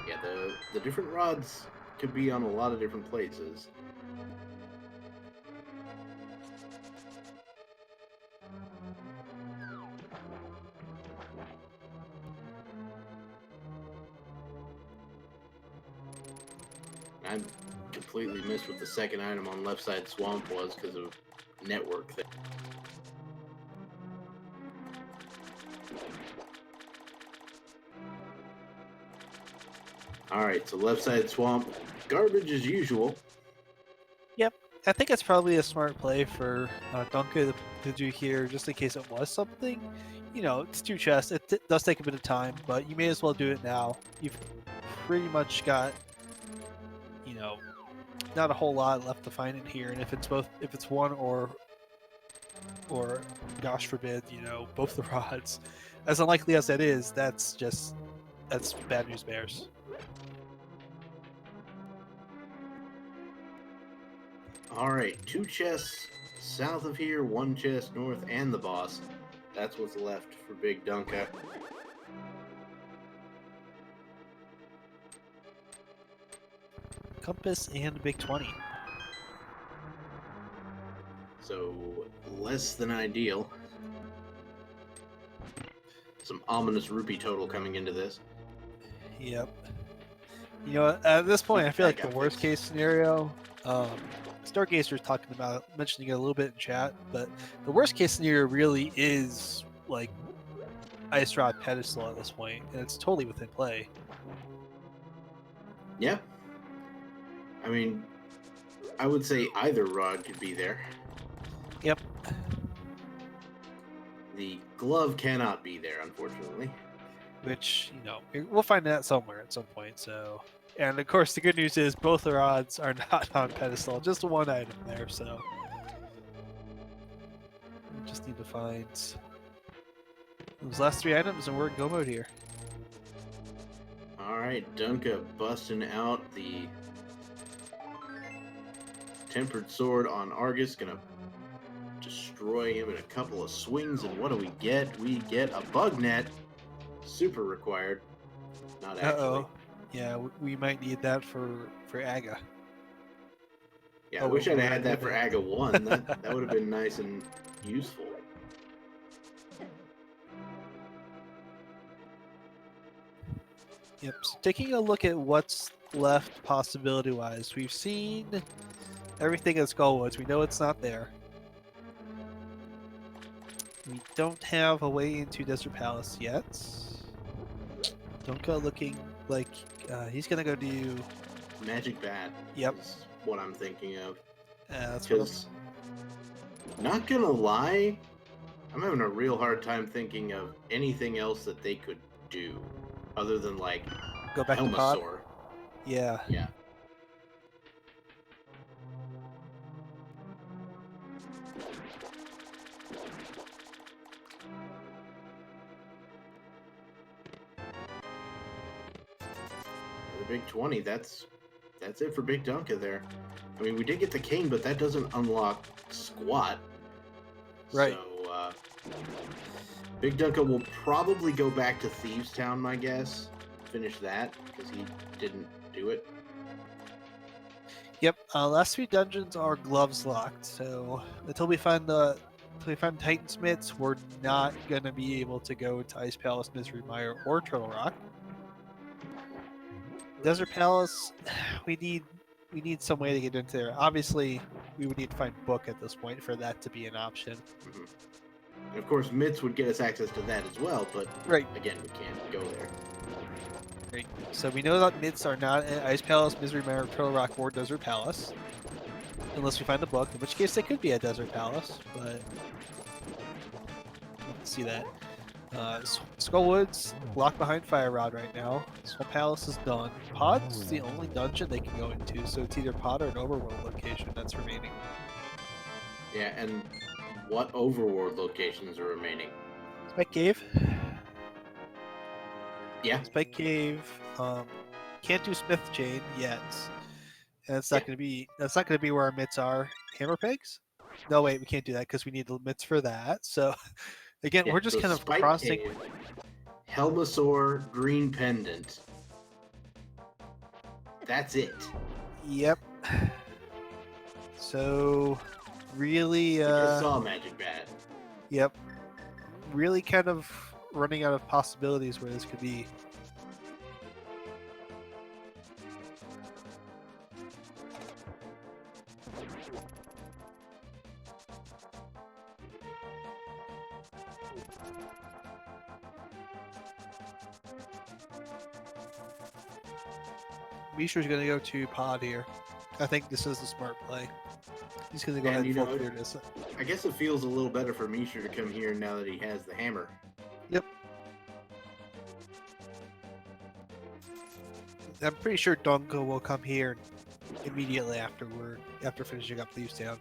Yeah, the different rods could be on a lot of different places. I completely missed what the second item on left side swamp was because of network thing. Alright, so left side swamp, garbage as usual. I think it's probably a smart play for Dunka to do here, just in case it was something. You know, it's 2 chests. It does take a bit of time, but you may as well do it now. You've pretty much got, you know, not a whole lot left to find in here. And if it's one or gosh forbid, you know, both the rods, as unlikely as that is, that's bad news bears. All right, 2 chests south of here, 1 chest north, and the boss. That's what's left for BigDunka. Compass and Big 20. So less than ideal. Some ominous rupee total coming into this. Yep. You know, at this point, I feel like That the got worst fixed. case scenario, Stargazer talking about mentioning it a little bit in chat, but the worst case scenario really is like Ice Rod pedestal at this point, and it's totally within play. Yeah. I mean, I would say either rod could be there. Yep. The glove cannot be there, unfortunately. Which, you know, we'll find that somewhere at some point. So, and of course, the good news is both the rods are not on pedestal, just one item there. So, we just need to find those last 3 items, and we're in go mode here. All right, Dunka busting out the tempered sword on Argus, gonna destroy him in a couple of swings. And what do we get? We get a bug net. Super required. Not actually. Uh-oh. Yeah, we might need that for Aga. Yeah, Oh, I wish I'd we're had that for with it. Aga 1. That would have been nice and useful. Yep. So taking a look at what's left possibility-wise, we've seen everything at Skullwoods. We know it's not there. We don't have a way into Desert Palace yet. Dunka looking like he's gonna go do. Magic Bat Yep. is what I'm thinking of. That's what Because, not gonna lie, I'm having a real hard time thinking of anything else that they could do other than like go back to pod. Helmasaur. Yeah. Yeah. The big 20, that's it for BigDunka there. I mean, we did get the cane, but that doesn't unlock squat. Right. So, BigDunka will probably go back to Thieves Town, my guess. Finish that, because he didn't do it. Yep. Last 3 dungeons are gloves locked, so until we find Titan Smiths, we're not gonna be able to go to Ice Palace, Misery Mire, or Turtle Rock. Desert Palace, we need some way to get into there. Obviously, we would need to find Book at this point for that to be an option. Mm-hmm. And of course, Mitz would get us access to that as well, but right. Again, we can't go there. Right. So we know that Mitts are not at Ice Palace, Misery Mire, Turtle Rock, or Desert Palace. Unless we find a book, in which case they could be at Desert Palace, but let's see that. Skullwoods locked behind Fire Rod right now. Swamp Palace is done. Pod's the only dungeon they can go into, so it's either Pod or an Overworld location that's remaining. Yeah, and what Overworld locations are remaining? Spike Cave. Yeah. Spike Cave. Can't do Smith Chain yet. And that's not gonna be where our mitts are. Hammer Pegs? No, wait, we can't do that because we need the mitts for that. So again, we're just so kind of Spike crossing. Cave, Helmasaur, Green Pendant. That's it. Yep. So really I saw Magic Bat. Yep. Really kind of running out of possibilities where this could be. Misha's going to go to Pod here. I think this is the smart play. He's gonna go And, ahead you and fall know, clear this. I guess it feels a little better for Misha to come here now that he has the hammer. Yep. I'm pretty sure Dunka will come here immediately after finishing up Thieves Town.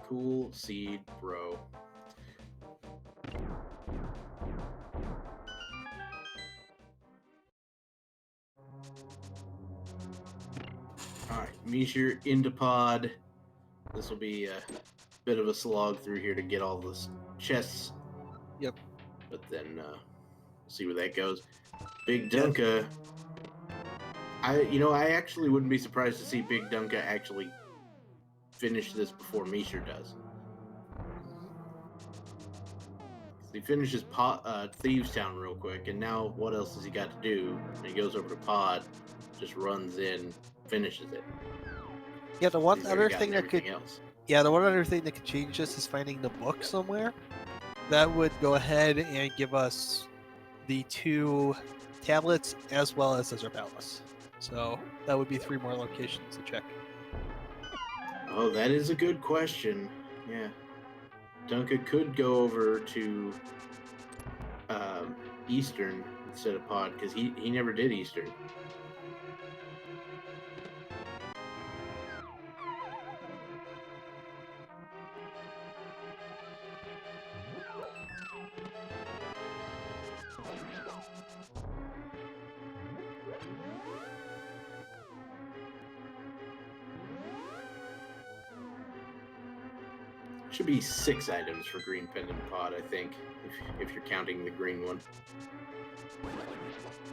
Cool seed, bro. Alright, Misha into pod. This will be a bit of a slog through here to get all the chests. Yep. But then we'll see where that goes. BigDunka. I actually wouldn't be surprised to see BigDunka actually finish this before Misha does. He finishes Thieves Town real quick, and now what else has he got to do? And he goes over to Pod, just runs in, finishes it. Yeah, the one He's other already thing gotten that could everything else. yeah, the one other thing that could change this is finding the book somewhere. That would go ahead and give us the 2 tablets as well as Desert Palace. So that would be 3 more locations to check. Oh, that is a good question. Yeah. Dunka could go over to Eastern instead of Pod, because he never did Eastern. Should be 6 items for Green Pendant Pod, I think, if you're counting the green one.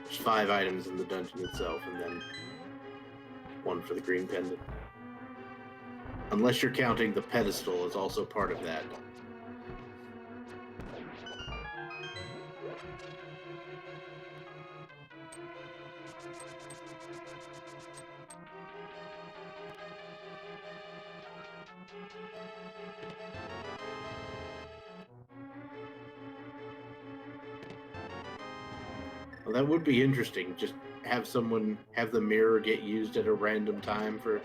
There's 5 items in the dungeon itself, and then 1 for the Green Pendant. Unless you're counting the pedestal as also part of that. Well, that would be interesting. Just have the mirror get used at a random time for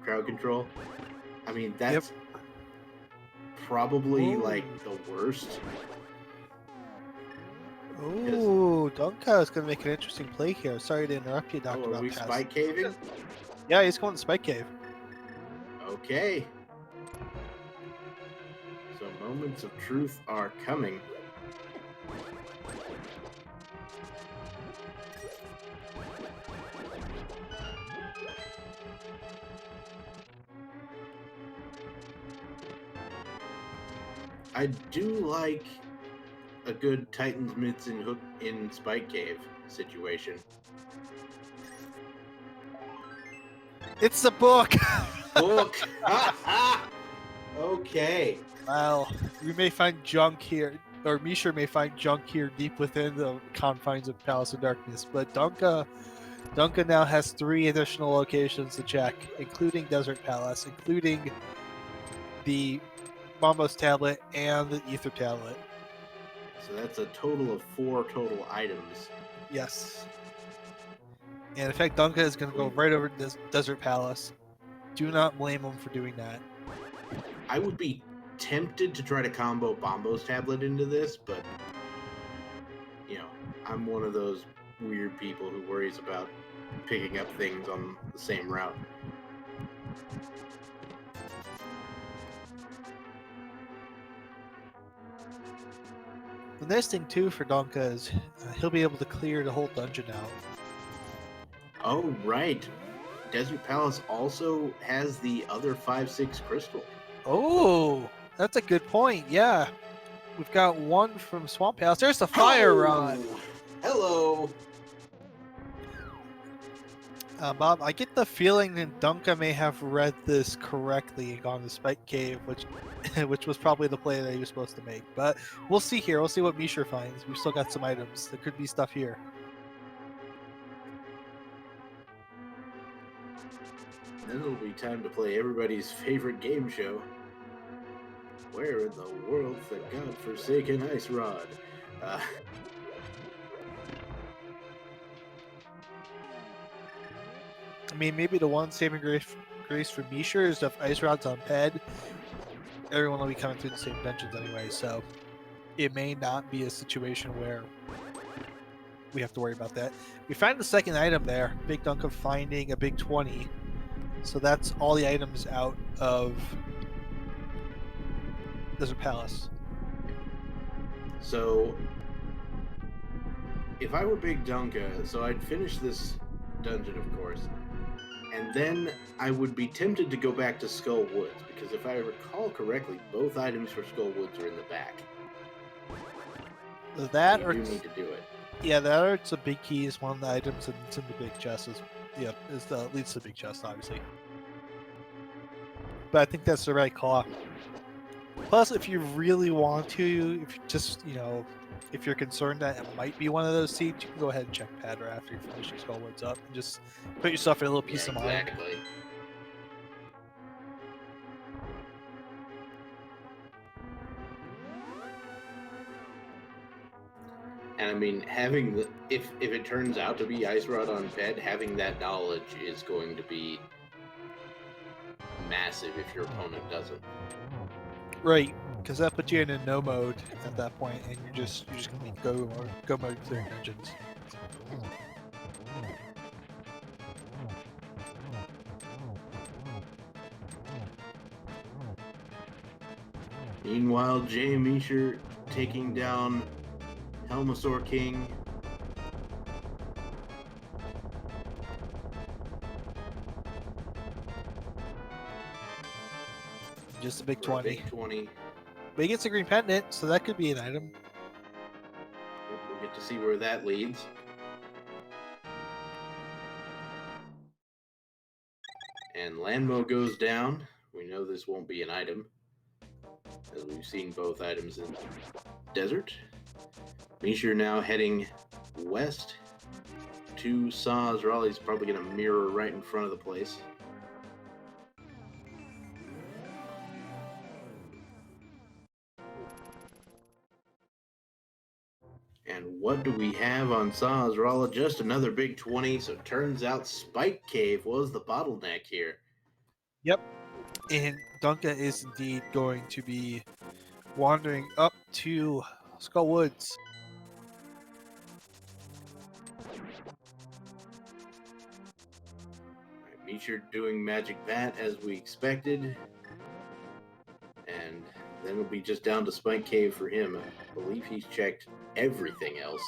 crowd control. I mean, that's probably like the worst. Oh, Dunka is going to make an interesting play here. Sorry to interrupt you, Dr. Oh, are we Malpass. spike caving? Yeah, he's going to Spike Cave. Okay. So moments of truth are coming. I do like a good Titan's Mitts and Hook in Spike Cave situation. It's the book! Book! Okay. Well, we may find junk here, or Misha may find junk here deep within the confines of Palace of Darkness, but Dunka now has 3 additional locations to check, including Desert Palace, including the Mambo's Tablet and the Ether Tablet. So that's a total of 4 total items. Yes. And in fact, Dunka is going to go right over to Desert Palace. Do not blame him for doing that. I would be tempted to try to combo Bombo's Tablet into this, but I'm one of those weird people who worries about picking up things on the same route. The nice thing too for Donka is he'll be able to clear the whole dungeon out. Oh, right. Desert Palace also has the other 5/6 crystal. Oh, that's a good point. Yeah. We've got 1 from Swamp Palace. There's the fire rod. Hello. Bob, I get the feeling that Dunka may have read this correctly and gone to Spike Cave, which was probably the play that he was supposed to make. But we'll see here. We'll see what Misha finds. We've still got some items. There could be stuff here. Then it'll be time to play everybody's favorite game show. Where in the world's the godforsaken ice rod? mean, maybe the one saving grace for Misher is if Ice Rod's on Ped, everyone will be coming through the same dungeons anyway, so it may not be a situation where we have to worry about that. We find the second item there, BigDunka finding a big 20. So that's all the items out of Desert Palace. So if I were BigDunka, so I'd finish this dungeon, of course, and then I would be tempted to go back to Skull Woods, because if I recall correctly, both items for Skull Woods are in the back. That you or do need to do it. Yeah, that or it's a big key is one of the items, and it's in the big chest. Leads to the big chest, obviously. But I think that's the right call. Plus, if you really want to, if you just, if you're concerned that it might be one of those seeds, you can go ahead and check Padra after you finish your Skullwoods up and just put yourself in a little peace of mind. Exactly. And I mean, having if it turns out to be Ice Rod on Ped, having that knowledge is going to be massive if your opponent doesn't. Right, because that puts you in a no mode at that point, and you're just gonna be go mode clearing dungeons. Meanwhile, jmeasher taking down Helmasaur King. Just a big 20. Big 20. But he gets a green pendant, so that could be an item. We'll get to see where that leads. And Landmo goes down. We know this won't be an item, as we've seen both items in desert. Measher now heading west to Saz. Raleigh's probably going to mirror right in front of the place. And what do we have on Saz? Raleigh? Just another big 20. So it turns out Spike Cave was the bottleneck here. Yep. And Dunka is indeed going to be wandering up to Skull Woods. Measher doing Magic Bat as we expected. And then it'll be just down to Spike Cave for him. I believe he's checked everything else.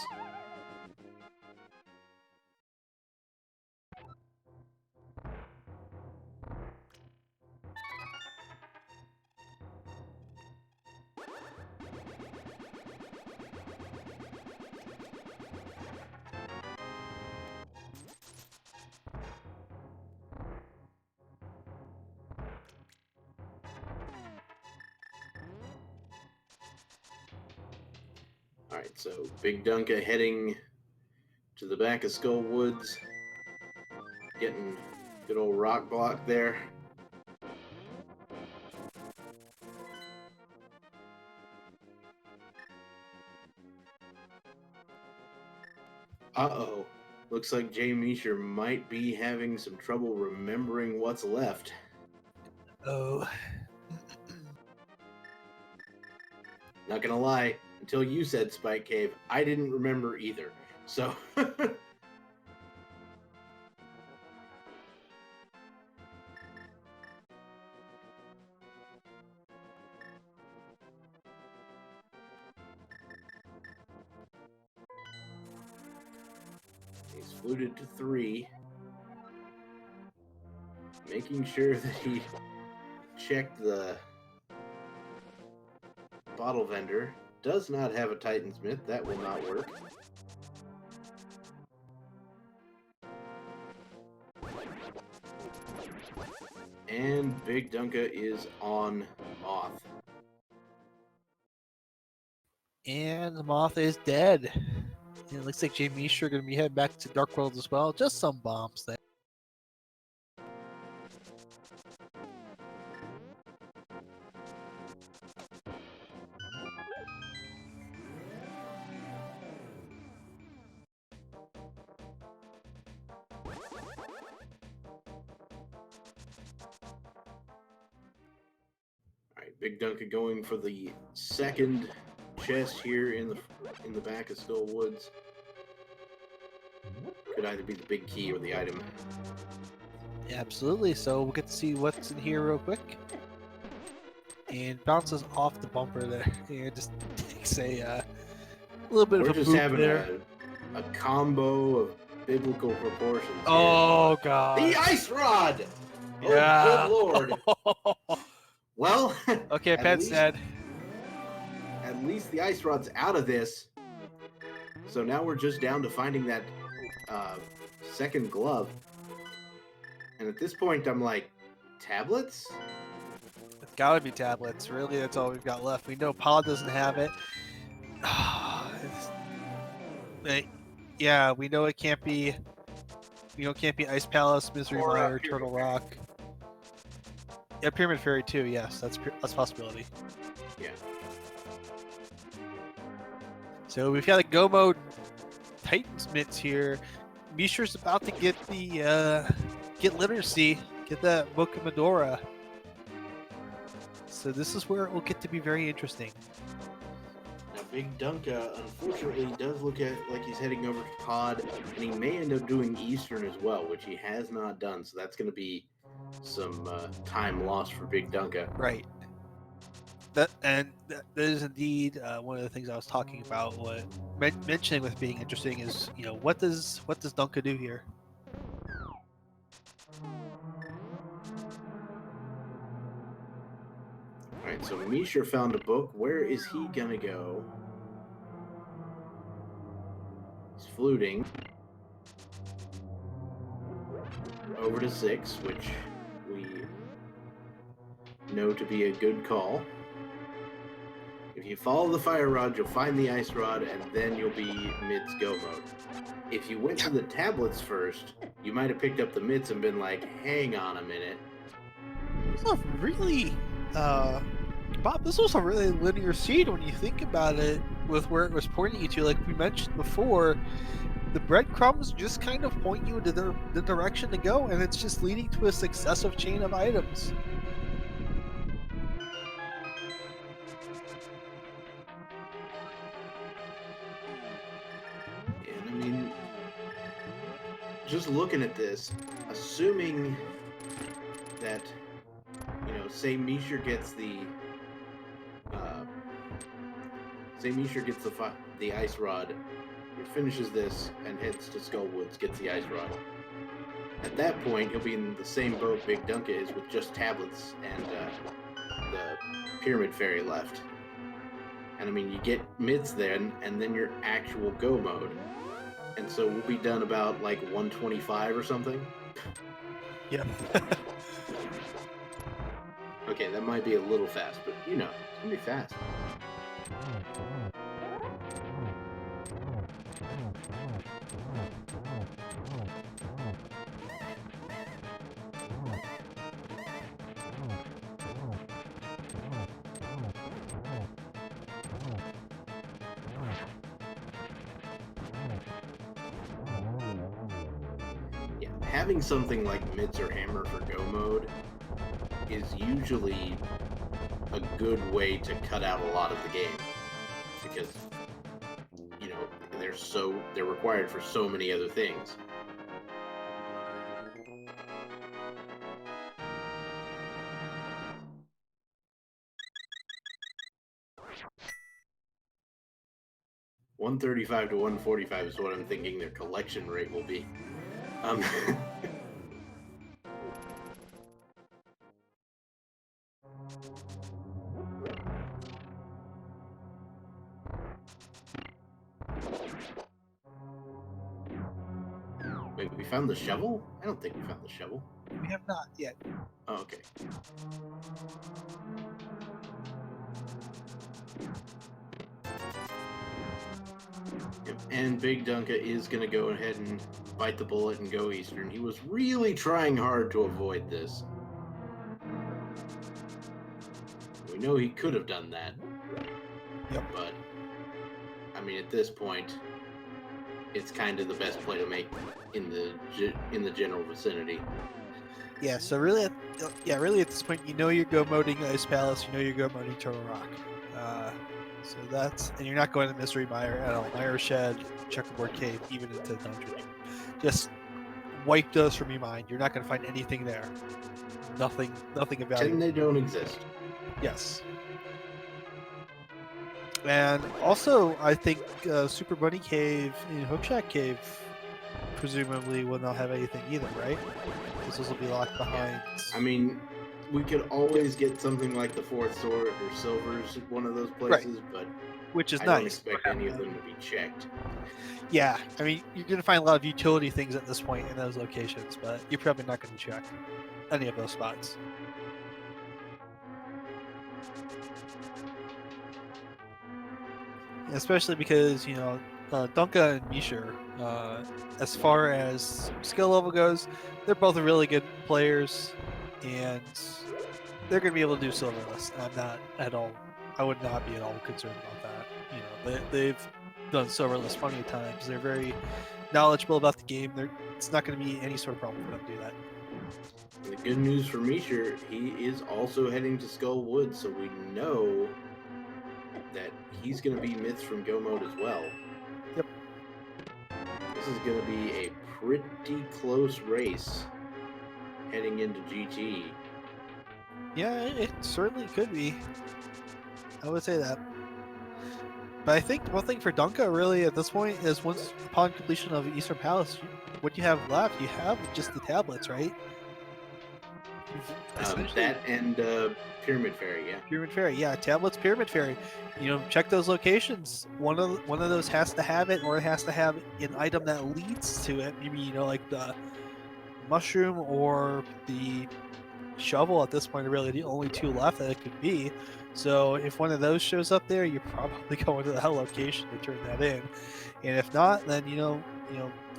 Alright, so BigDunka heading to the back of Skull Woods. Getting good old rock block there. Uh-oh. Looks like jmeasher might be having some trouble remembering what's left. Oh. Not gonna lie, until you said Spike Cave, I didn't remember either. So... He's fluted to 3. Making sure that he checked the bottle vendor. Does not have a Titansmith. That will not work. And BigDunka is on Moth. And the Moth is dead. And it looks like jmeasher are going to be heading back to Dark World as well. Just some bombs there. BigDunka going for the second chest here in the back of Skull Woods. Could either be the big key or the item. Yeah, absolutely. So we'll get to see what's in here real quick. And bounces off the bumper there. And just takes a little bit We're of a just boop having there. a combo of biblical proportions here. Oh god. The ice rod! Yeah. Oh, good lord. Well, Okay, Pat's dead. At least the ice rod's out of this. So now we're just down to finding that second glove. And at this point, I'm like, tablets? It's gotta be tablets. Really, that's all we've got left. We know Paul doesn't have it. Yeah, we know it can't be. We know it can't be Ice Palace, Misery Mire, Turtle Rock. Yeah, Pyramid Fairy too. Yes, that's a possibility. Yeah. So we've got a Go Mode Titans mitts here. Misher's about to get the get literacy, get that Book of Medora. So this is where it will get to be very interesting. Now, BigDunka, unfortunately, does look like he's heading over to Pod, and he may end up doing Eastern as well, which he has not done. So that's going to be some time lost for BigDunka. Right. That is indeed one of the things I was talking about. What mentioning with being interesting is, you know, what does Dunka do here? Alright, so Misher found a book. Where is he gonna go? He's fluting over to 6, which we know to be a good call. If you follow the fire rod, you'll find the ice rod, and then you'll be mid's go mode. If you went to the tablets first, you might have picked up the mitts and been like, hang on a minute. It's not really Bob, this was a really linear scene when you think about it, with where it was pointing you to. Like we mentioned before, the breadcrumbs just kind of point you into the direction to go, and it's just leading to a successive chain of items. And I mean, just looking at this, assuming that, you know, say Misher gets the ice rod, he finishes this and heads to Skull Woods, gets the ice rod. At that point, he'll be in the same boat BigDunka is, with just tablets and the Pyramid Fairy left. And I mean, you get mitts then, and then your actual go mode. And so we'll be done about like 125 or something. Yeah. Okay, that might be a little fast, but you know, it's gonna be fast. Yeah, having something like mitts or hammer for go mode is usually a good way to cut out a lot of the game, because you know they're required for so many other things. $135 to $145 is what I'm thinking their collection rate will be. Wait, we found the shovel? I don't think we found the shovel. We have not yet. Oh, okay. Yep. And BigDunka is going to go ahead and bite the bullet and go Eastern. He was really trying hard to avoid this. We know he could have done that. Yep. But, I mean, at this point, it's kind of the best play to make in the general vicinity. Yeah, so really, really at this point, you know you're go moding Ice Palace, you know you're go moding Turtle Rock. So that's, and you're not going to Mystery Mire at all. Mire Shed, Checkerboard Cave, even into Dungeon. Just wipe those from your mind. You're not going to find anything there. Nothing of value. And they don't exist. Yes. And also, I think Super Bunny Cave and Hookshack Cave presumably will not have anything either, right? Because those will be locked behind. I mean, we could always get something like the Fourth Sword or Silver's at one of those places, but which is I nice. don't expect any of them to be checked. Yeah, I mean, you're going to find a lot of utility things at this point in those locations, but you're probably not going to check any of those spots. Especially because, you know, Dunka and Mishir, as far as skill level goes, they're both really good players, and they're going to be able to do Silverless. I'm not at all, I would not be at all concerned about that. You know, they've done Silverless plenty of times. They're very knowledgeable about the game. It's not going to be any sort of problem for them to do that. The good news for Mishir, he is also heading to Skull Woods, so we know that he's going to be myths from Go Mode as well. Yep. This is going to be a pretty close race heading into GT. Yeah, it certainly could be. I would say that. But I think one thing for Dunka really at this point is once upon completion of Eastern Palace, what you have left, you have just the tablets, right? That and Pyramid Fairy, yeah. Pyramid Fairy, yeah, tablets, Pyramid Fairy. You know, check those locations. One of those has to have it, or it has to have an item that leads to it. Maybe, you know, like the mushroom or the shovel. At this point are really the only two left that it could be. So if one of those shows up there, you're probably going to that location to turn that in. And if not, then you know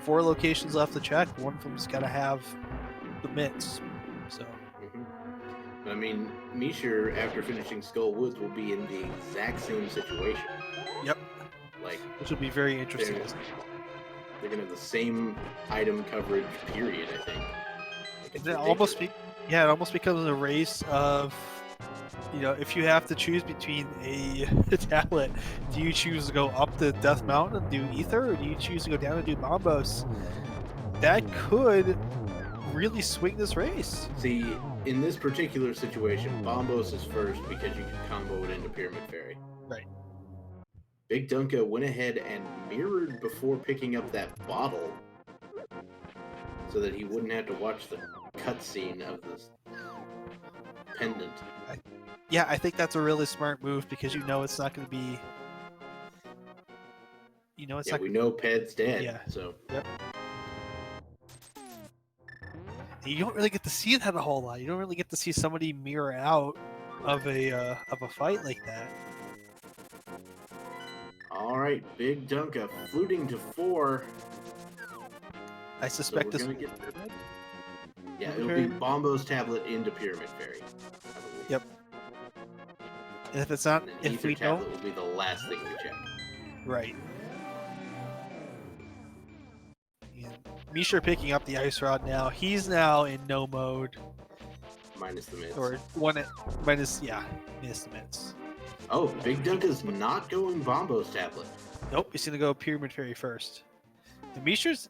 4 locations left to check. One of them's got to have the mitts. So. I mean, Mishir, after finishing Skull Woods, will be in the exact same situation. Yep. Like, which will be very interesting. They're gonna have the same item coverage, period. I think. Like, it almost becomes a race of, you know, if you have to choose between a tablet, do you choose to go up the Death Mountain and do Ether, or do you choose to go down and do Bombos? That could really swing this race. See, in this particular situation, Bombos is first because you can combo it into Pyramid Fairy. Right. BigDunka went ahead and mirrored before picking up that bottle so that he wouldn't have to watch the cutscene of this pendant. Yeah, I think that's a really smart move because you know it's not going to be. You know, it's not. We know Ped's dead. Yeah. So. Yep. You don't really get to see that a whole lot. You don't really get to see somebody mirror out of a fight like that. All right, BigDunka fluting to 4. I suspect so this. Yeah, it'll be Bombo's tablet into Pyramid Fairy. Yep. And if it's not, and if we tablet don't, will be the last thing we check. Right. Mishir picking up the ice rod now. He's now in no mode. Minus the mitts. Or minus the mitts. Oh, BigDunka's not going Bombo's tablet. Nope, he's gonna go Pyramid Fairy first. And Mishir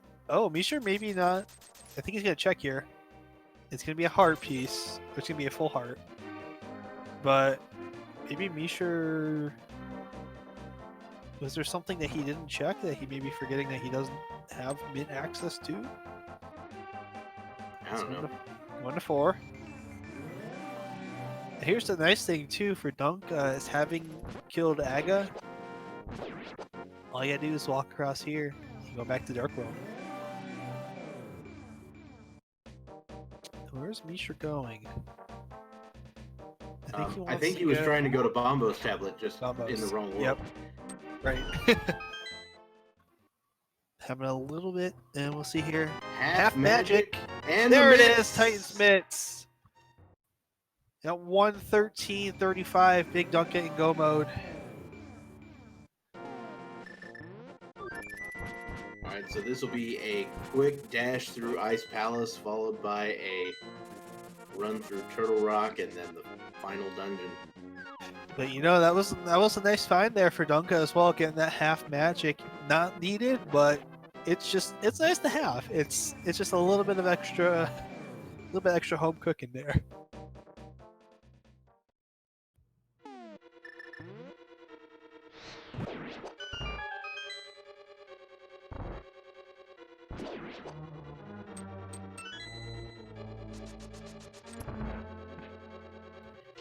maybe not. I think he's gonna check here. It's gonna be a heart piece. Or it's gonna be a full heart. But maybe Mishir. Was there something that he didn't check that he may be forgetting that he doesn't have mid access to? I don't know. 1 to 4. And here's the nice thing too for Dunk is having killed Aga. All you gotta do is walk across here. You go back to Dark World. Where's Mishra going? I think he was trying to go to Bombo's tablet, just in the wrong world. Yep. Right. Having a little bit, and we'll see here. Half magic. And there it is, Titan's Mitts. At 1:13:35, BigDunka in go mode. Alright, so this will be a quick dash through Ice Palace, followed by a run through Turtle Rock and then the final dungeon. But you know, that was a nice find there for Dunka as well, getting that half magic. Not needed, but it's nice to have. It's just a little bit extra home cooking there.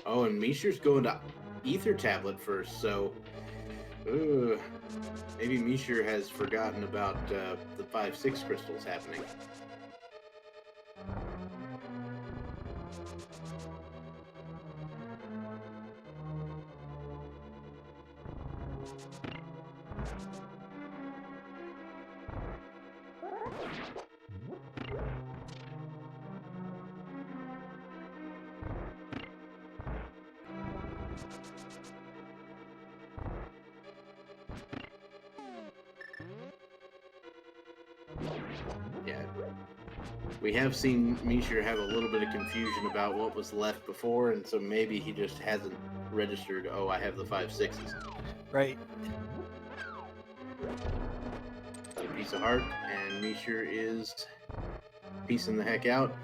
Oh, and Misher's going to Ether Tablet first, so maybe Misher has forgotten about the 5-6 crystals happening. Yeah, we have seen Misher have a little bit of confusion about what was left before, and so maybe he just hasn't registered, oh, I have the 5-6s. Right. A piece of heart, and Misher is piecing the heck out.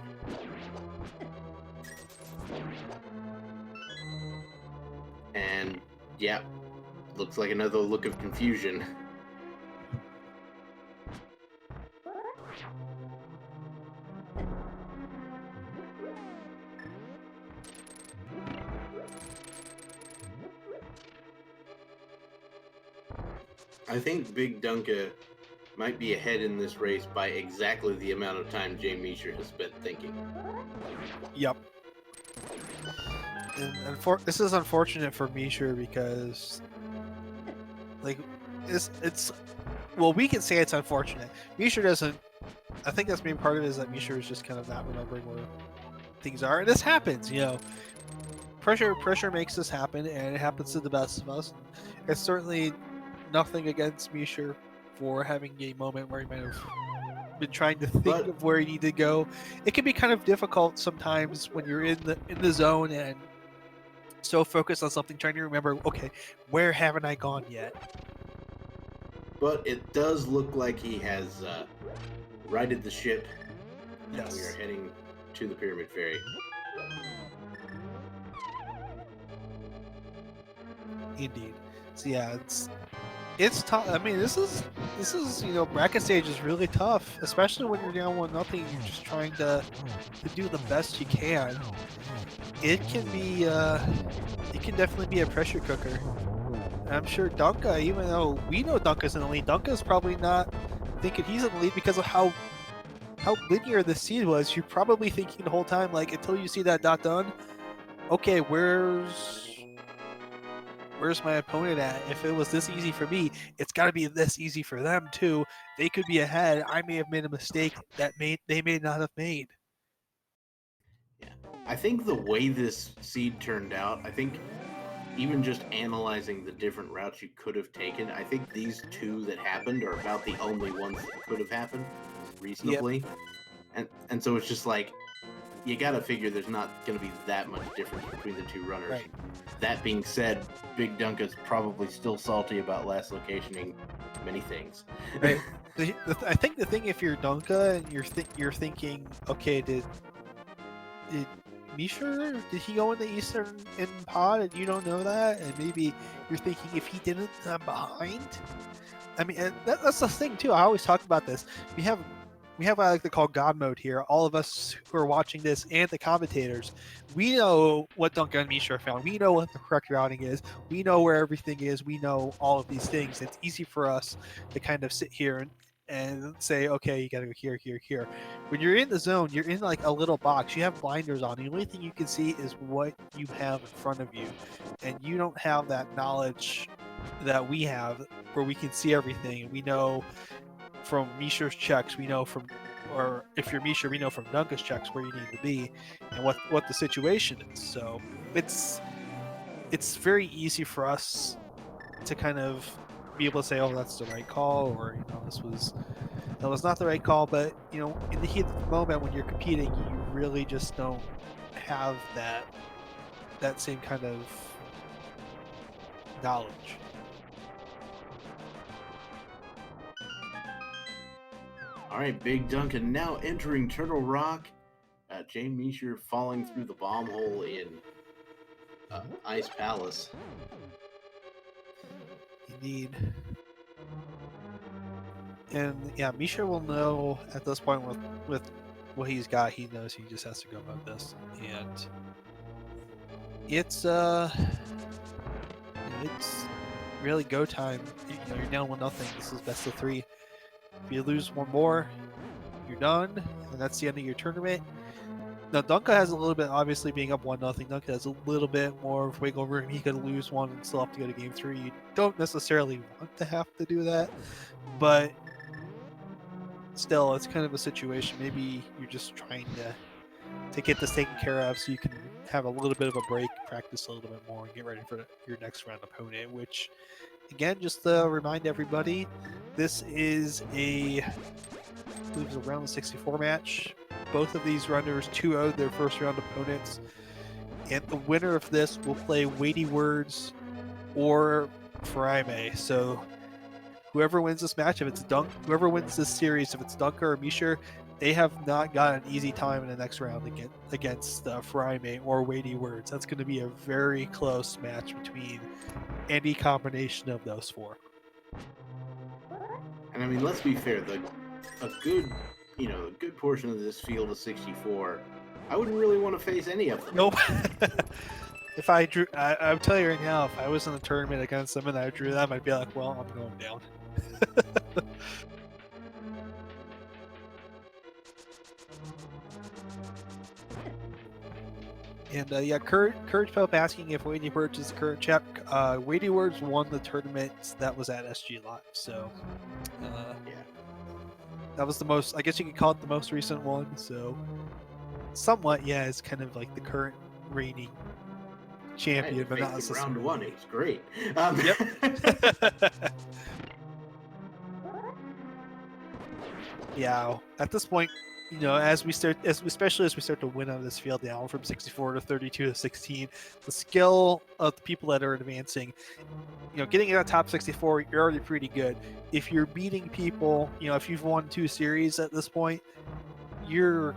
And yeah, looks like another look of confusion. I think BigDunka might be ahead in this race by exactly the amount of time jmeasher has spent thinking. Yep. And this is unfortunate for Misher because, like, it's well, we can say it's unfortunate. Misher doesn't. I think that's maybe part of it is that Misher is just kind of not remembering where things are, and this happens. You know, pressure makes this happen, and it happens to the best of us. It's certainly nothing against Misher for having a moment where he might have been trying to think of where he needed to go. It can be kind of difficult sometimes when you're in the zone and so focused on something, trying to remember, okay, where haven't I gone yet? But it does look like he has righted the ship. Yes. And we are heading to the Pyramid Ferry. Indeed. So yeah, it's tough. I mean, this is bracket stage is really tough, especially when you're down 1-0. You're just trying to do the best you can. It can definitely be a pressure cooker. And I'm sure Dunka, even though we know Dunka's in the lead, Dunka's probably not thinking he's in the lead because of how linear the seed was. You're probably thinking the whole time, like, until you see that dot done, okay, where's my opponent at? If it was this easy for me, it's got to be this easy for them too. They could be ahead. I may have made a mistake that they may not have made. Yeah, I think the way this seed turned out, I think even just analyzing the different routes you could have taken, I think these two that happened are about the only ones that could have happened reasonably. Yep. And so it's just like, you got to figure there's not going to be that much difference between the two runners. Right. That being said, BigDunka's probably still salty about last locationing many things. Right. I think the thing, if you're Dunka and you're thinking, okay, did Misher, did he go in the Eastern in pod and you don't know that? And maybe you're thinking, if he didn't, I'm behind. I mean, and that's the thing too. I always talk about this. We have what I like to call God mode here. All of us who are watching this and the commentators, we know what Dunka and Misha found. We know what the correct routing is. We know where everything is. We know all of these things. It's easy for us to kind of sit here and say, okay, you got to go here, here, here. When you're in the zone, you're in like a little box. You have blinders on. The only thing you can see is what you have in front of you. And you don't have that knowledge that we have where we can see everything. We know from Misha's checks, we know from, or if you're Misha, we know from Dunka's checks where you need to be and what the situation is. So it's very easy for us to kind of be able to say, oh, that's the right call, or that was not the right call. But in the heat of the moment when you're competing, you really just don't have that same kind of knowledge. All right, BigDunka now entering Turtle Rock. jmeasher falling through the bomb hole in Ice Palace. Indeed. And yeah, Misha will know at this point with what he's got. He knows he just has to go about this, and it's really go time. You're down 1-0. This is best of 3. If you lose one more, you're done, and that's the end of your tournament. Now, Dunka has a little bit, obviously being up 1-0, Dunka has a little bit more of wiggle room. He could lose one and still have to go to game 3. You don't necessarily want to have to do that, but still, it's kind of a situation. Maybe you're just trying to get this taken care of so you can have a little bit of a break, practice a little bit more, and get ready for your next round opponent, which, again, just to remind everybody, this is I believe it's a round of 64 match. Both of these runners 2-0'd their first round opponents, and the winner of this will play Weighty Words or Friame. So whoever wins this match, if it's whoever wins this series, if it's Dunka or Misher, they have not got an easy time in the next round against Friame or Weighty Words. That's going to be a very close match between any combination of those 4. And I mean, let's be fair. A good portion of this field of 64, I wouldn't really want to face any of them. Nope. If I drew, I'll tell you right now, if I was in a tournament against them and I drew them, I'd be like, well, I'm going down. And yeah, Courage Pope asking if Weighty Words is the current champ. Weighty Words won the tournament that was at SG Live, so yeah, that was the most. I guess you could call it the most recent one. So somewhat, yeah, it's kind of like the current reigning champion, but not necessarily. Round 1, it was great. Yep. Yeah, at this point, especially as we start to win out of this field down from 64 to 32 to 16, the skill of the people that are advancing, getting in that top 64, you're already pretty good. If you're beating people, if you've won 2 series at this point, you're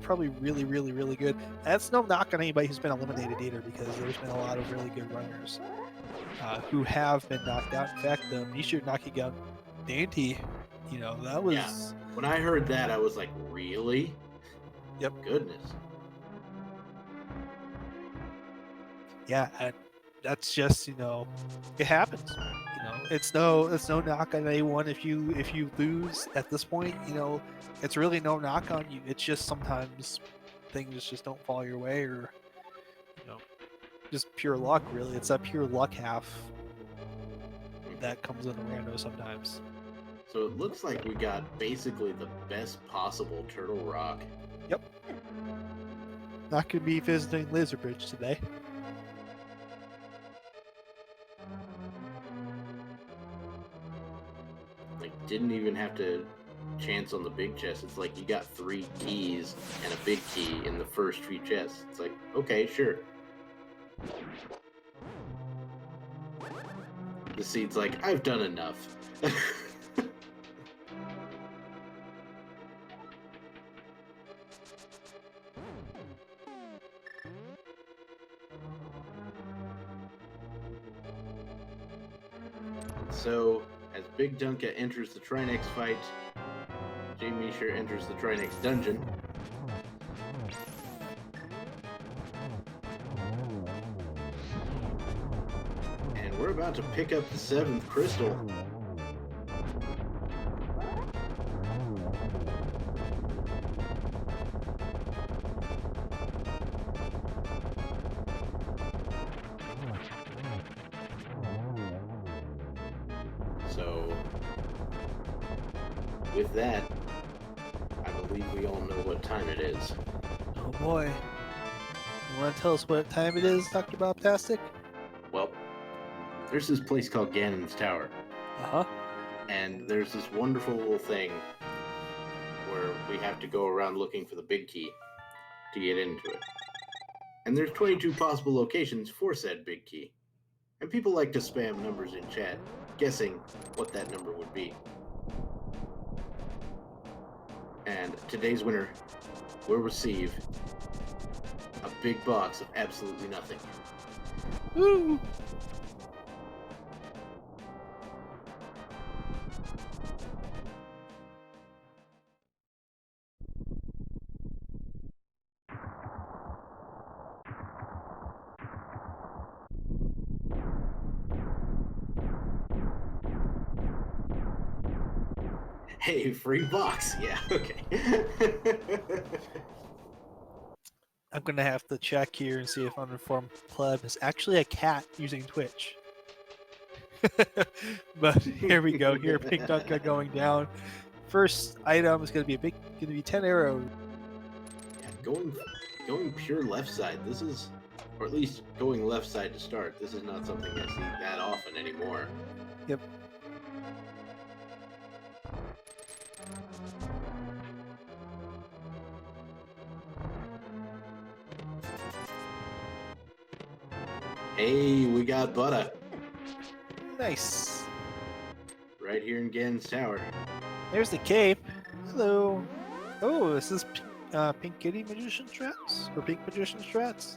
probably really, really, really good. That's no knock on anybody who's been eliminated either, because there's been a lot of really good runners who have been knocked out. In fact, Misha knocking out Dante, that was... Yeah. When I heard that, I was like, really? Yep. Goodness. Yeah, and that's just, it happens. It's no knock on anyone if you lose at this point. It's really no knock on you. It's just sometimes things just don't fall your way, or just pure luck. Really, it's that pure luck half that comes in the rando sometimes. So it looks like we got basically the best possible Turtle Rock. Yep. Not gonna be visiting Lizardbridge today. Like, didn't even have to chance on the big chest. It's like you got 3 keys and a big key in the first 3 chests. It's like, okay, sure. The seed's like, I've done enough. So, as BigDunka enters the Trinex fight, jmeasher enters the Trinex dungeon. And we're about to pick up the 7th crystal. So, with that, I believe we all know what time it is. Oh boy. You want to tell us what time it is, Dr. Bobtastic? Well, there's this place called Ganon's Tower. Uh-huh. And there's this wonderful little thing where we have to go around looking for the big key. to get into it. And there's 22 possible locations for said big key. And people like to spam numbers in chat, guessing what that number would be. And today's winner will receive a big box of absolutely nothing. Woo! Hey, free box. Yeah, okay. I'm gonna have to check here and see if Uninformed Pleb is actually a cat using Twitch. But here we go. Here, BigDunka going down. First item is gonna be 10 arrows. Yeah, going pure left side. This is, or at least going left side to start. This is not something I see that often anymore. Yep. Hey, we got butter Nice. right here in Gan's Tower. There's the cape. Hello. Oh, this is Pink Kitty Magician Strats? Or Pink Magician Strats?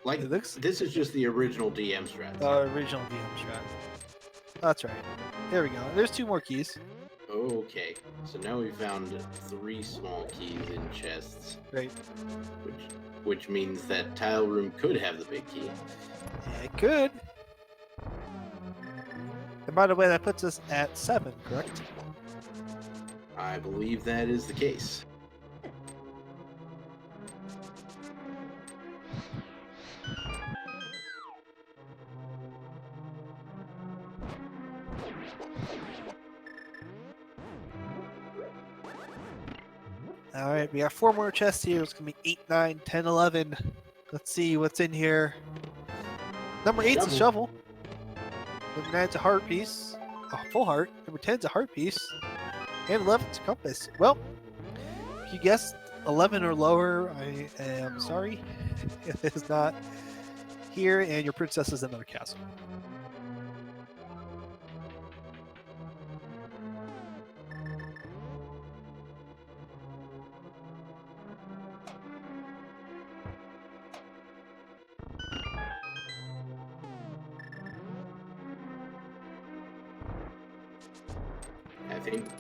Like, It looks- this is just the original DM strat. Original DM Strat. That's right. There we go. There's 2 more keys. Okay, so now we found 3 small keys in chests, Right. which means that tile room could have the big key. It could. And by the way, that puts us at 7, correct? I believe that is the case. Alright, we got 4 more chests here. It's going to be 8, 9, 10, 11. Let's see what's in here. Number 8's a shovel. Number 9's a heart piece. A full heart. Number 10's a heart piece. And 11's a compass. Well, if you guessed 11 or lower, I am sorry. It is not here, and your princess is another castle.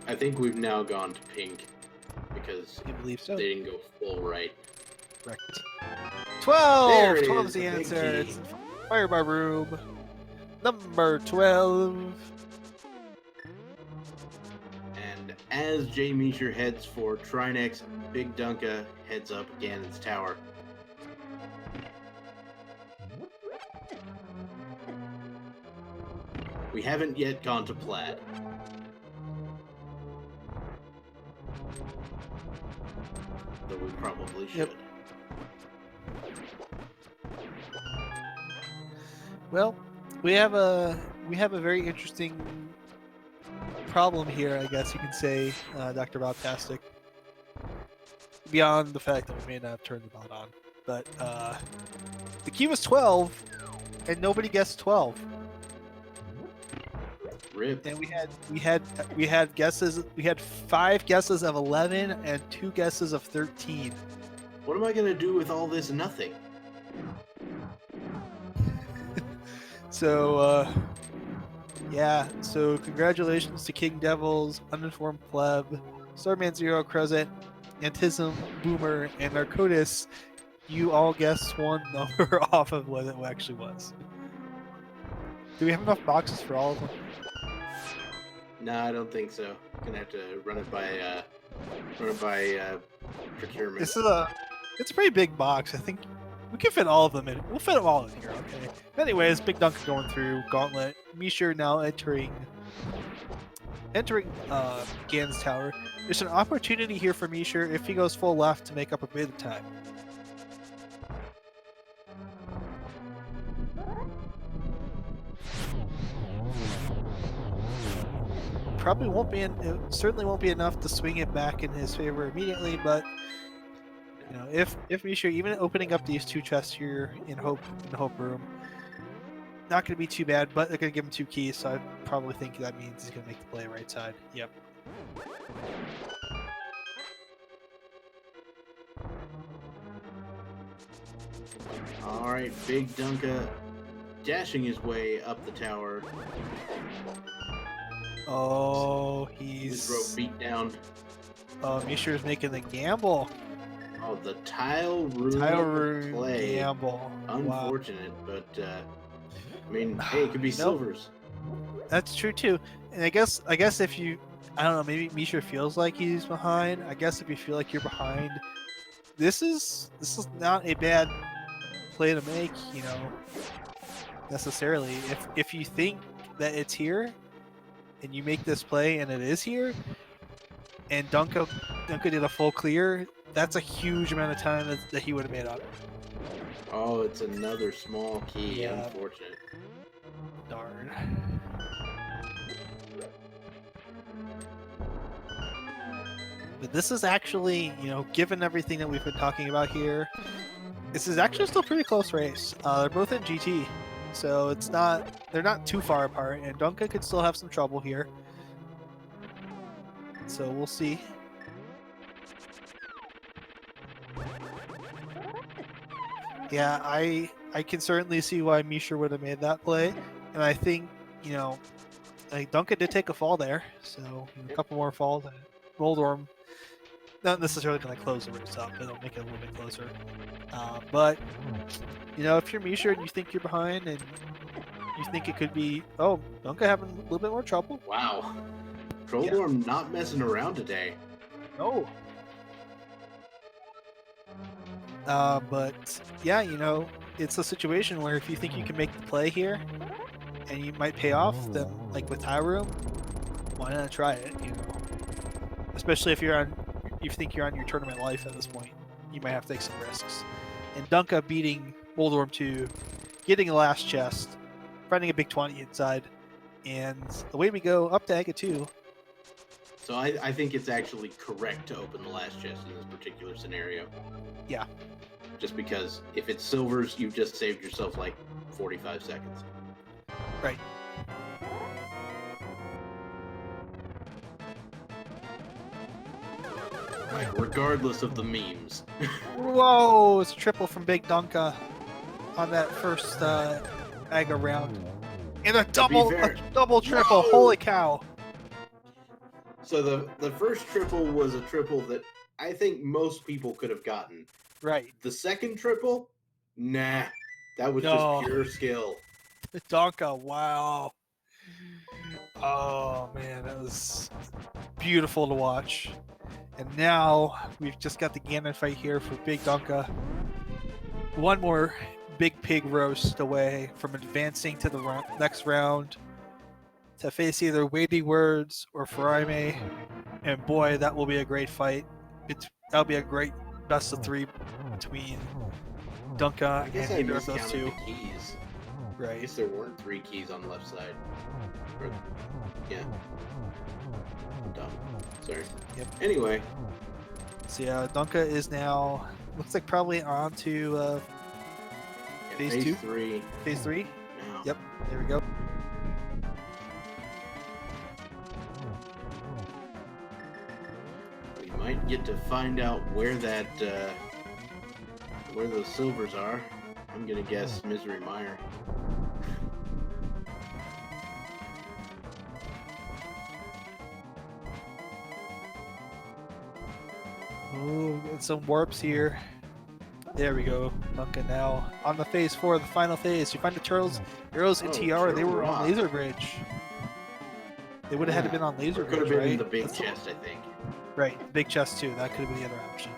I think we've now gone to pink because I believe so. they didn't go full right. Correct. 12! There it 12 is is, the the big answer. key. It's Firebar Room. Number 12. And as jmeasher heads for Trinex, BigDunka heads up Ganon's Tower. We haven't yet gone to Plaid. Though we probably should. Yep. Well, we have a very interesting problem here, I guess you can say, Dr. Bobtastic. Beyond the fact that we may not have turned the bot on, but the key was 12, and nobody guessed 12. Rip. And we had guesses. We had 5 guesses of 11 and 2 guesses of 13. What am I gonna do with all this nothing? So yeah. So congratulations to King Devils, Uninformed Pleb, Starman Zero, Crozet, Antism, Boomer, and Narcotis. You all guessed one number off of what it actually was. Do we have enough boxes for all of them? No, I don't think so. Gonna have to run it by procurement. It's a pretty big box. I think we can fit all of them in. We'll fit them all in here, okay? Anyways, BigDunka going through Gauntlet. jmeasher now entering Gan's Tower. There's an opportunity here for jmeasher if he goes full left to make up a bit of time. probably won't be. It certainly won't be enough to swing it back in his favor immediately. But you know, if Misha even opening up these 2 chests here in the hope room, not going to be too bad. But they're going to give him 2 keys, so I probably think that means he's going to make the play right side. Yep. All right, BigDunka dashing his way up the tower. Oh, His rope beat down. Oh, Misha's making the gamble. Oh, the tile room play. Gamble. Unfortunate, wow. But I mean, hey, it could be silvers. That's true too. And I guess if you, I don't know, maybe Misha feels like he's behind. I guess if you feel like you're behind, this is not a bad play to make, you know, necessarily. If you think that it's here and you make this play and it is here and Dunka did a full clear, that's a huge amount of time that he would have made up. Oh, it's another small key. Yeah. Unfortunate. Darn. But this is actually, you know, given everything that we've been talking about here, this is actually still a pretty close race. They're both in GT, so they're not too far apart, and Dunka could still have some trouble here. So we'll see. Yeah, I can certainly see why Misha would have made that play, and I think, you know, like Dunka did take a fall there, so a couple more falls. Moldorm not necessarily going to close the race up, but it'll make it a little bit closer. But you know, if you're Misha and you think you're behind and you think it could be, oh, Dunka having a little bit more trouble. Wow, Moldorm not messing around today. No. But yeah, you know, it's a situation where if you think you can make the play here and you might pay off, then like with High Room, why not try it? You know, especially if you think you're on your tournament life at this point, you might have to take some risks. And Dunka beating Moldorm 2, getting the last chest, finding a big 20 inside, and away we go up to Aga 2. So I think it's actually correct to open the last chest in this particular scenario. Yeah. Just because if it's silvers, you've just saved yourself like 45 seconds. Right. Like, regardless of the memes. Whoa, it's a triple from BigDunka on that first Aga round. And a double triple. Whoa! Holy cow. So the first triple was a triple that I think most people could have gotten. Right. The second triple? Nah. That was just pure skill. Dunka, wow. Oh man, that was beautiful to watch. And now we've just got the Ganon fight here for BigDunka. One more big pig roast away from advancing to the next round to face either Weighty Words or Faraime. And boy, that will be a great fight. That'll be a great best of 3 between Dunka and either of those two. Keys. Right. I guess there weren't 3 keys on the left side. Or, yeah. Dumb. Sorry. Yep. Anyway. So yeah, Dunka is now, looks like probably on to phase 2? 3. Phase 3? No. Yep, there we go. We might get to find out where that, where those silvers are. I'm gonna guess Misery Mire. Oh, get some warps here. There we go. Dunka now on the phase 4, the final phase. You find the turtles, arrows, and TR. They were on Laser Bridge. They would have had to been on Laser Bridge, could have been right? in the big chest, I think. Right, big chest too. That could have been the other option.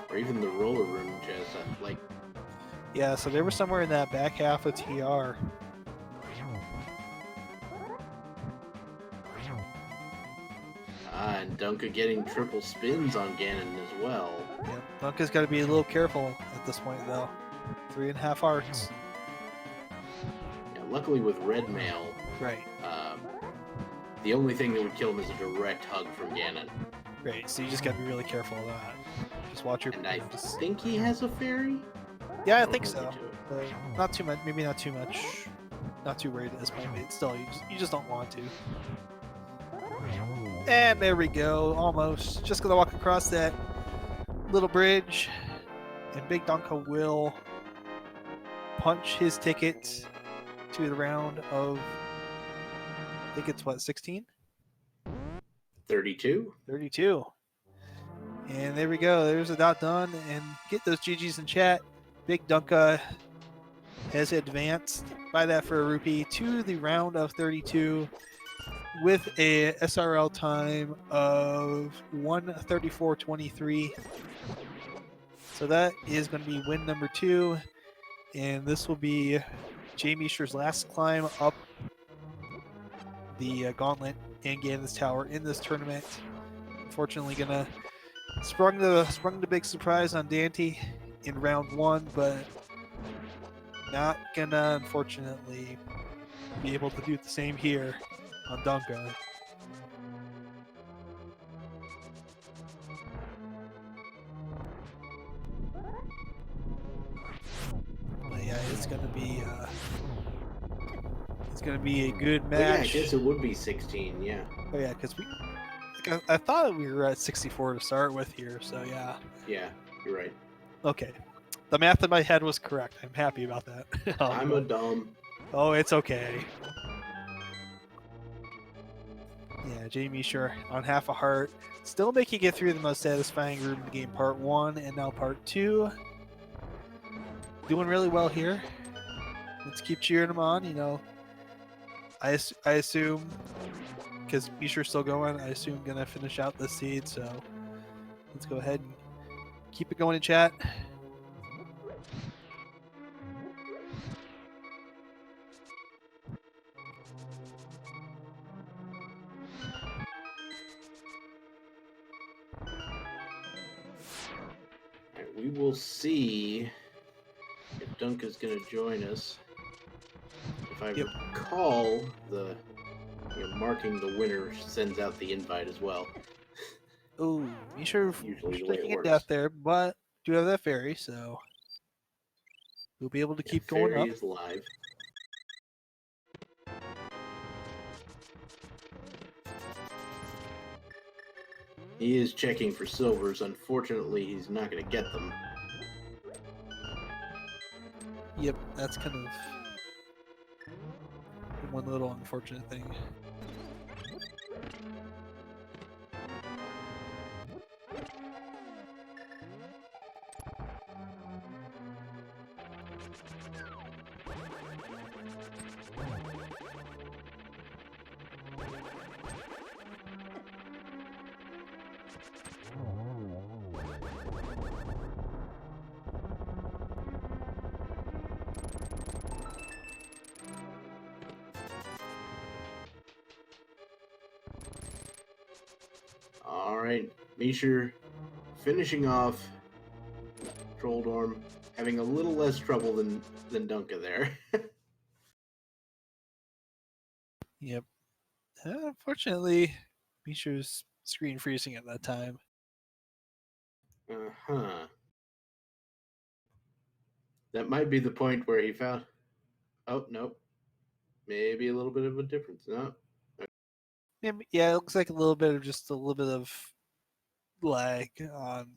Or even the roller room chest. Like. Yeah, so they were somewhere in that back half of TR. And Dunka getting triple spins on Ganon as well. Yep, Dunka's got to be a little careful at this point, though. 3.5 hearts. Yeah, luckily with red mail, Right. the only thing that would kill him is a direct hug from Ganon. Right. So you just got to be really careful of that. Just watch your. And I Just... think he has a fairy. Yeah, I Don't think hold me so. to it. So not too much. Maybe not too much. Not too worried at this point, but still, you just don't want to. And there we go. Almost. Just gonna walk across that little bridge, and BigDunka will punch his ticket to the round of. I think it's what, 16? 32. 32. And there we go. There's a dot done. And get those GGs in chat. BigDunka has advanced by that for a rupee to the round of 32 with a SRL time of 1:34.23. So that is going to be win number 2. And this will be jmeasher's last climb up the gauntlet and Ganon's Tower in this tournament. Unfortunately, gonna sprung the big surprise on Dante in round 1, but not gonna unfortunately be able to do the same here on Dunka. But yeah, it's gonna be a good match. Oh yeah, I guess it would be 16. Yeah. Oh yeah, because I thought we were at 64 to start with here, so yeah. Yeah, you're right. Okay. The math in my head was correct. I'm happy about that. I'm a dumb. Oh, it's okay. Yeah, jmeasher on half a heart. Still making it through the most satisfying room in the game, part 1, and now part 2. Doing really well here. Let's keep cheering him on. You know, I assume, because Misher's still going, I assume gonna finish out this seed, so let's go ahead and keep it going in chat. Right, we will see if Dunka's going to join us. If I recall, the marking the winner sends out the invite as well. Oh, Misher Usually the way it taking a works. death there, but do have that fairy, so we'll be able to keep going Fairy up. is live. He is checking for silvers. Unfortunately, he's not going to get them. Yep, that's kind of one little unfortunate thing. All right, Misher finishing off Troll Dorm, having a little less trouble than Dunka there. Yep. Unfortunately, Misher's screen freezing at that time. Uh-huh. That might be the point where he found... Oh, nope. Maybe a little bit of a difference. No. Yeah, it looks like a little bit of lag on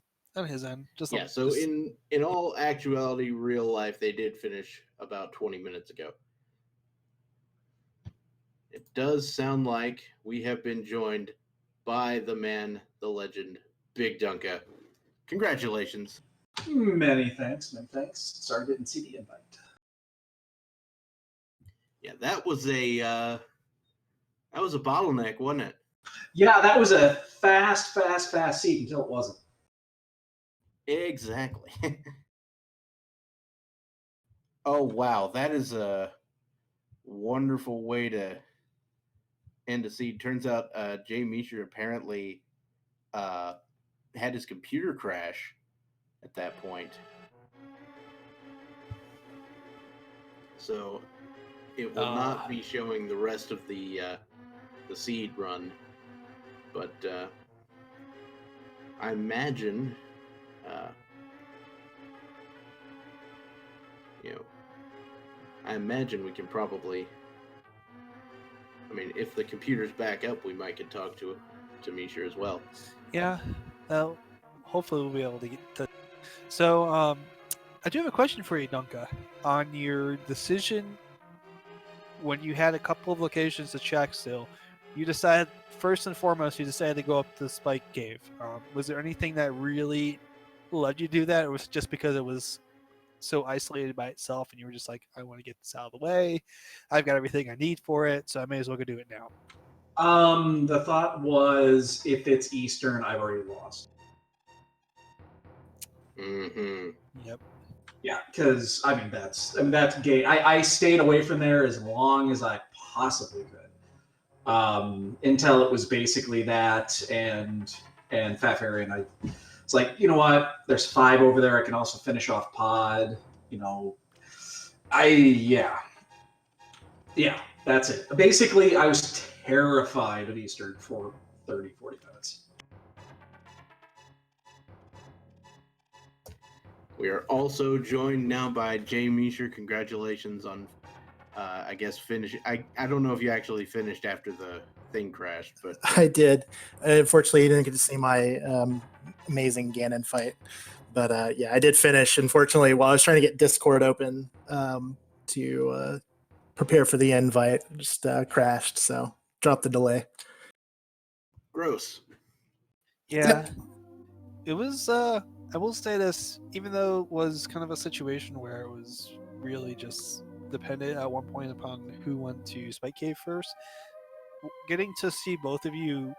his end. Yeah, so in all actuality, real life, they did finish about 20 minutes ago. It does sound like we have been joined by the man, the legend, BigDunka. Congratulations. Many thanks, many thanks. Sorry I didn't see the invite. Yeah, that was a bottleneck, wasn't it? Yeah, that was a fast seat until it wasn't. Exactly. Oh, wow. That is a wonderful way to end a seed. Turns out jmeasher apparently had his computer crash at that point. So it will not be showing the rest of the seed run, but I imagine, I imagine we can probably. I mean, if the computer's back up, we might could talk to jmeasher as well. Yeah. Well, hopefully we'll be able to get to. So, I do have a question for you, Dunka. On your decision, when you had a couple of locations to check still, you decided, first and foremost, you decided to go up to the Spike Cave. Was there anything that really led you to do that, or was it just because it was so isolated by itself and you were just like, I want to get this out of the way, I've got everything I need for it, so I may as well go do it now? The thought was, if it's Eastern, I've already lost. Mm-hmm. Yep. Yeah, because that's gay. I stayed away from there as long as I possibly could, until it was basically that and Fat Fairy, and I. It's like, you know what? There's 5 over there. I can also finish off Pod. Yeah, that's it. Basically, I was terrified of Eastern for 30, 40 minutes. We are also joined now by jmeasher. Congratulations on, I guess, finish. I don't know if you actually finished after the thing crashed, but I did. Unfortunately, you didn't get to see my amazing Ganon fight. But yeah, I did finish. Unfortunately, while I was trying to get Discord open to prepare for the invite, it just crashed. So dropped the delay. gross. Yeah. It was, I will say this, even though it was kind of a situation where it was really just dependent at one point upon who went to Spike Cave first, getting to see both of you,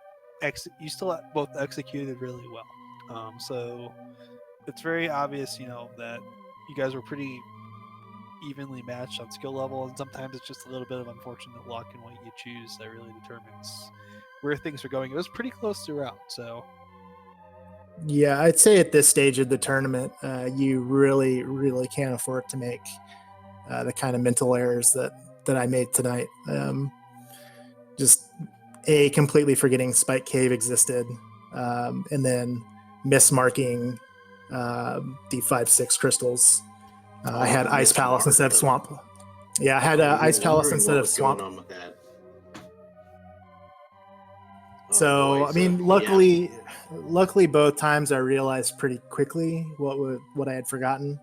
you still both executed really well. So it's very obvious, that you guys were pretty evenly matched on skill level, and sometimes it's just a little bit of unfortunate luck in what you choose that really determines where things are going. It was pretty close throughout, so. Yeah, I'd say at this stage of the tournament, you really, really can't afford to make the kind of mental errors that I made tonight. Just completely forgetting Spike Cave existed, and then mismarking the 5-6 crystals. I had Ice Palace instead of Swamp. Yeah, I had Ice Palace instead of Swamp. Going on with that. So, boy, I mean, yeah. luckily both times I realized pretty quickly what I had forgotten.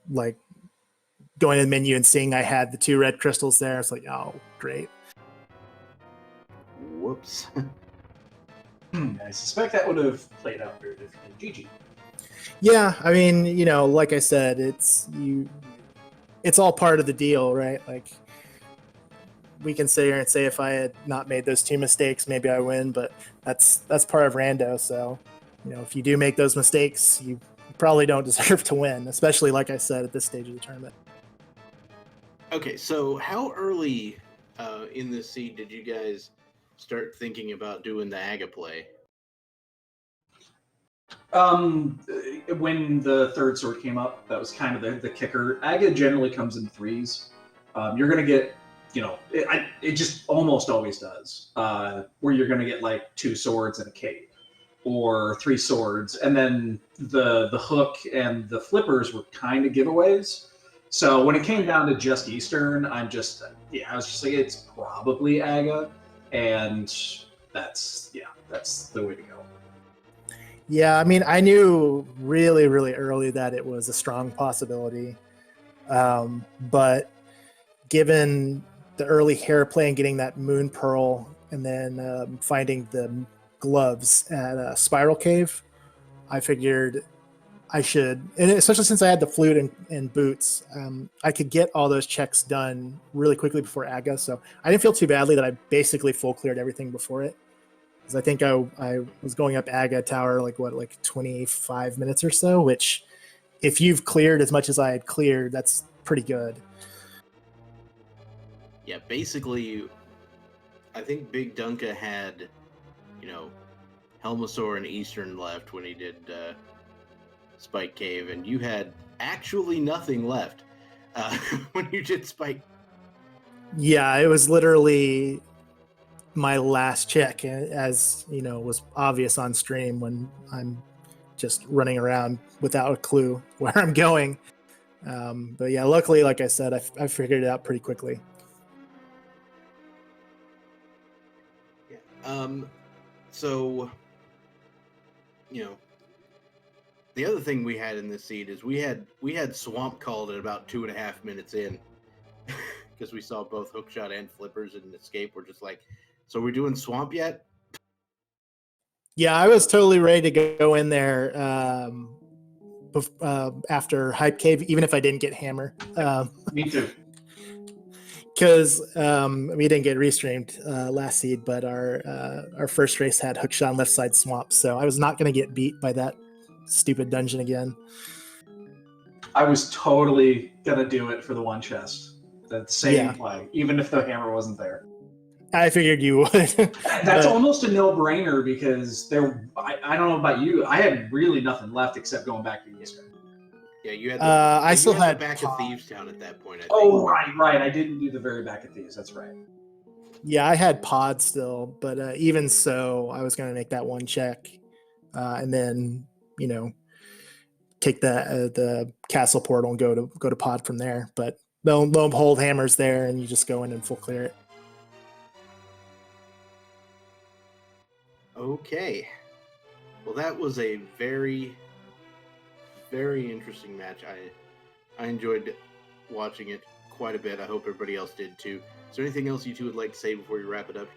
Like going to the menu and seeing I had the 2 red crystals there. It's like, oh, great. Whoops. I suspect that would have played out very differently. GG. Yeah, I mean, like I said, it's all part of the deal, right? Like, we can sit here and say if I had not made those 2 mistakes, maybe I win, but that's part of rando. So, if you do make those mistakes, you probably don't deserve to win, especially, like I said, at this stage of the tournament. Okay, so how early in this seed did you guys start thinking about doing the Aga play? When the 3rd sword came up, that was kind of the kicker. Aga generally comes in 3s. You're going to get, it just almost always does, where you're going to get like 2 swords and a cape, or 3 swords, and then the hook and the flippers were kind of giveaways. So when it came down to just Eastern, I was just like, it's probably Aga, and that's the way to go. Yeah, I mean, I knew really, really early that it was a strong possibility. But given the early hair play and getting that Moon Pearl, and then finding the gloves at Spiral Cave, I figured I should, and especially since I had the flute and boots, I could get all those checks done really quickly before Aga. So I didn't feel too badly that I basically full cleared everything before it. Because I think I was going up Aga Tower like 25 minutes or so, which if you've cleared as much as I had cleared, that's pretty good. Yeah, basically, I think BigDunka had, Helmasaur and Eastern left when he did Spike Cave, and you had actually nothing left. when you did Spike. Yeah, it was literally my last check, as you know, was obvious on stream when I'm just running around without a clue where I'm going. But yeah, luckily, like I said, I figured it out pretty quickly. Yeah. So, the other thing we had in this seed is we had swamp called at about 2.5 minutes in, because we saw both hookshot and flippers and escape. We're just like, so we're doing swamp yet? Yeah, I was totally ready to go in there after Hype Cave, even if I didn't get hammer. Me too. Because we didn't get restreamed last seed, but our first race had hookshot on left side swamp, so I was not going to get beat by that stupid dungeon again. I was totally gonna do it for the one chest. That same play, even if the hammer wasn't there. I figured you would. That's almost a no-brainer because I don't know about you. I had really nothing left except going back to the East. Yeah, you had. I still had the back of Thieves Town at that point. I think. Oh, right. I didn't do the very back of Thieves. That's right. Yeah, I had pod still, but even so, I was going to make that one check, and then take the castle portal and go to pod from there. But lo and behold, hammer's there, and you just go in and full clear it. Okay. Well, that was a very, very interesting match. I enjoyed watching it quite a bit. I hope everybody else did too. Is there anything else you two would like to say before you wrap it up?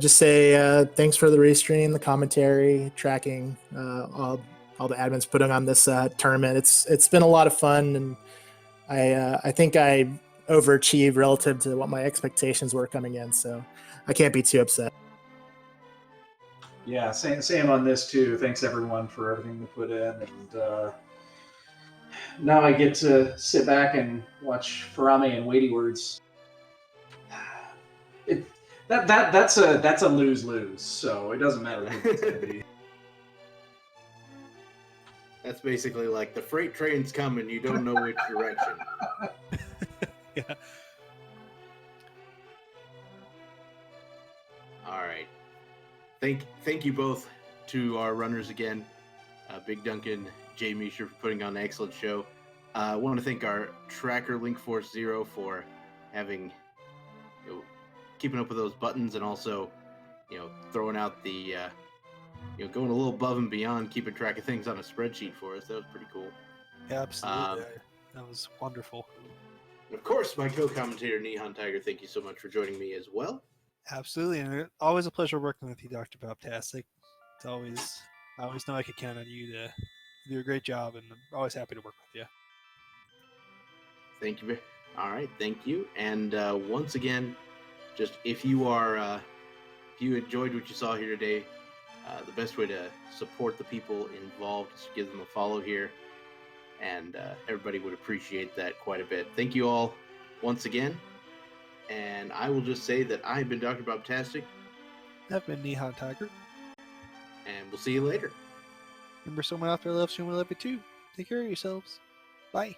Just say thanks for the restream, the commentary, tracking, all the admins putting on this tournament. It's been a lot of fun, and I think I overachieved relative to what my expectations were coming in, so I can't be too upset. Yeah, same on this too. Thanks everyone for everything you put in, and now I get to sit back and watch Farame and Weighty Words. That's a lose-lose, so it doesn't matter who it's gonna be. That's basically like the freight train's coming, you don't know which direction. Yeah. All right. Thank you both to our runners again, BigDunka and jmeasher, for putting on an excellent show. I want to thank our tracker Link40 for having, keeping up with those buttons, and also, throwing out the, going a little above and beyond, keeping track of things on a spreadsheet for us. That was pretty cool. Yeah, absolutely. That was wonderful. Of course, my co-commentator Neon Tiger, thank you so much for joining me as well. Absolutely, and always a pleasure working with you, Dr. Bobtastic. I always know I could count on you to do a great job, and I'm always happy to work with you. Thank you. All right, thank you. And once again, just if you enjoyed what you saw here today, the best way to support the people involved is to give them a follow here, and everybody would appreciate that quite a bit. Thank you all once again, and I will just say that I've been Dr. Bobtastic. I've been Neon Tiger. And we'll see you later. Remember, someone out there loves you and we love you too. Take care of yourselves. Bye.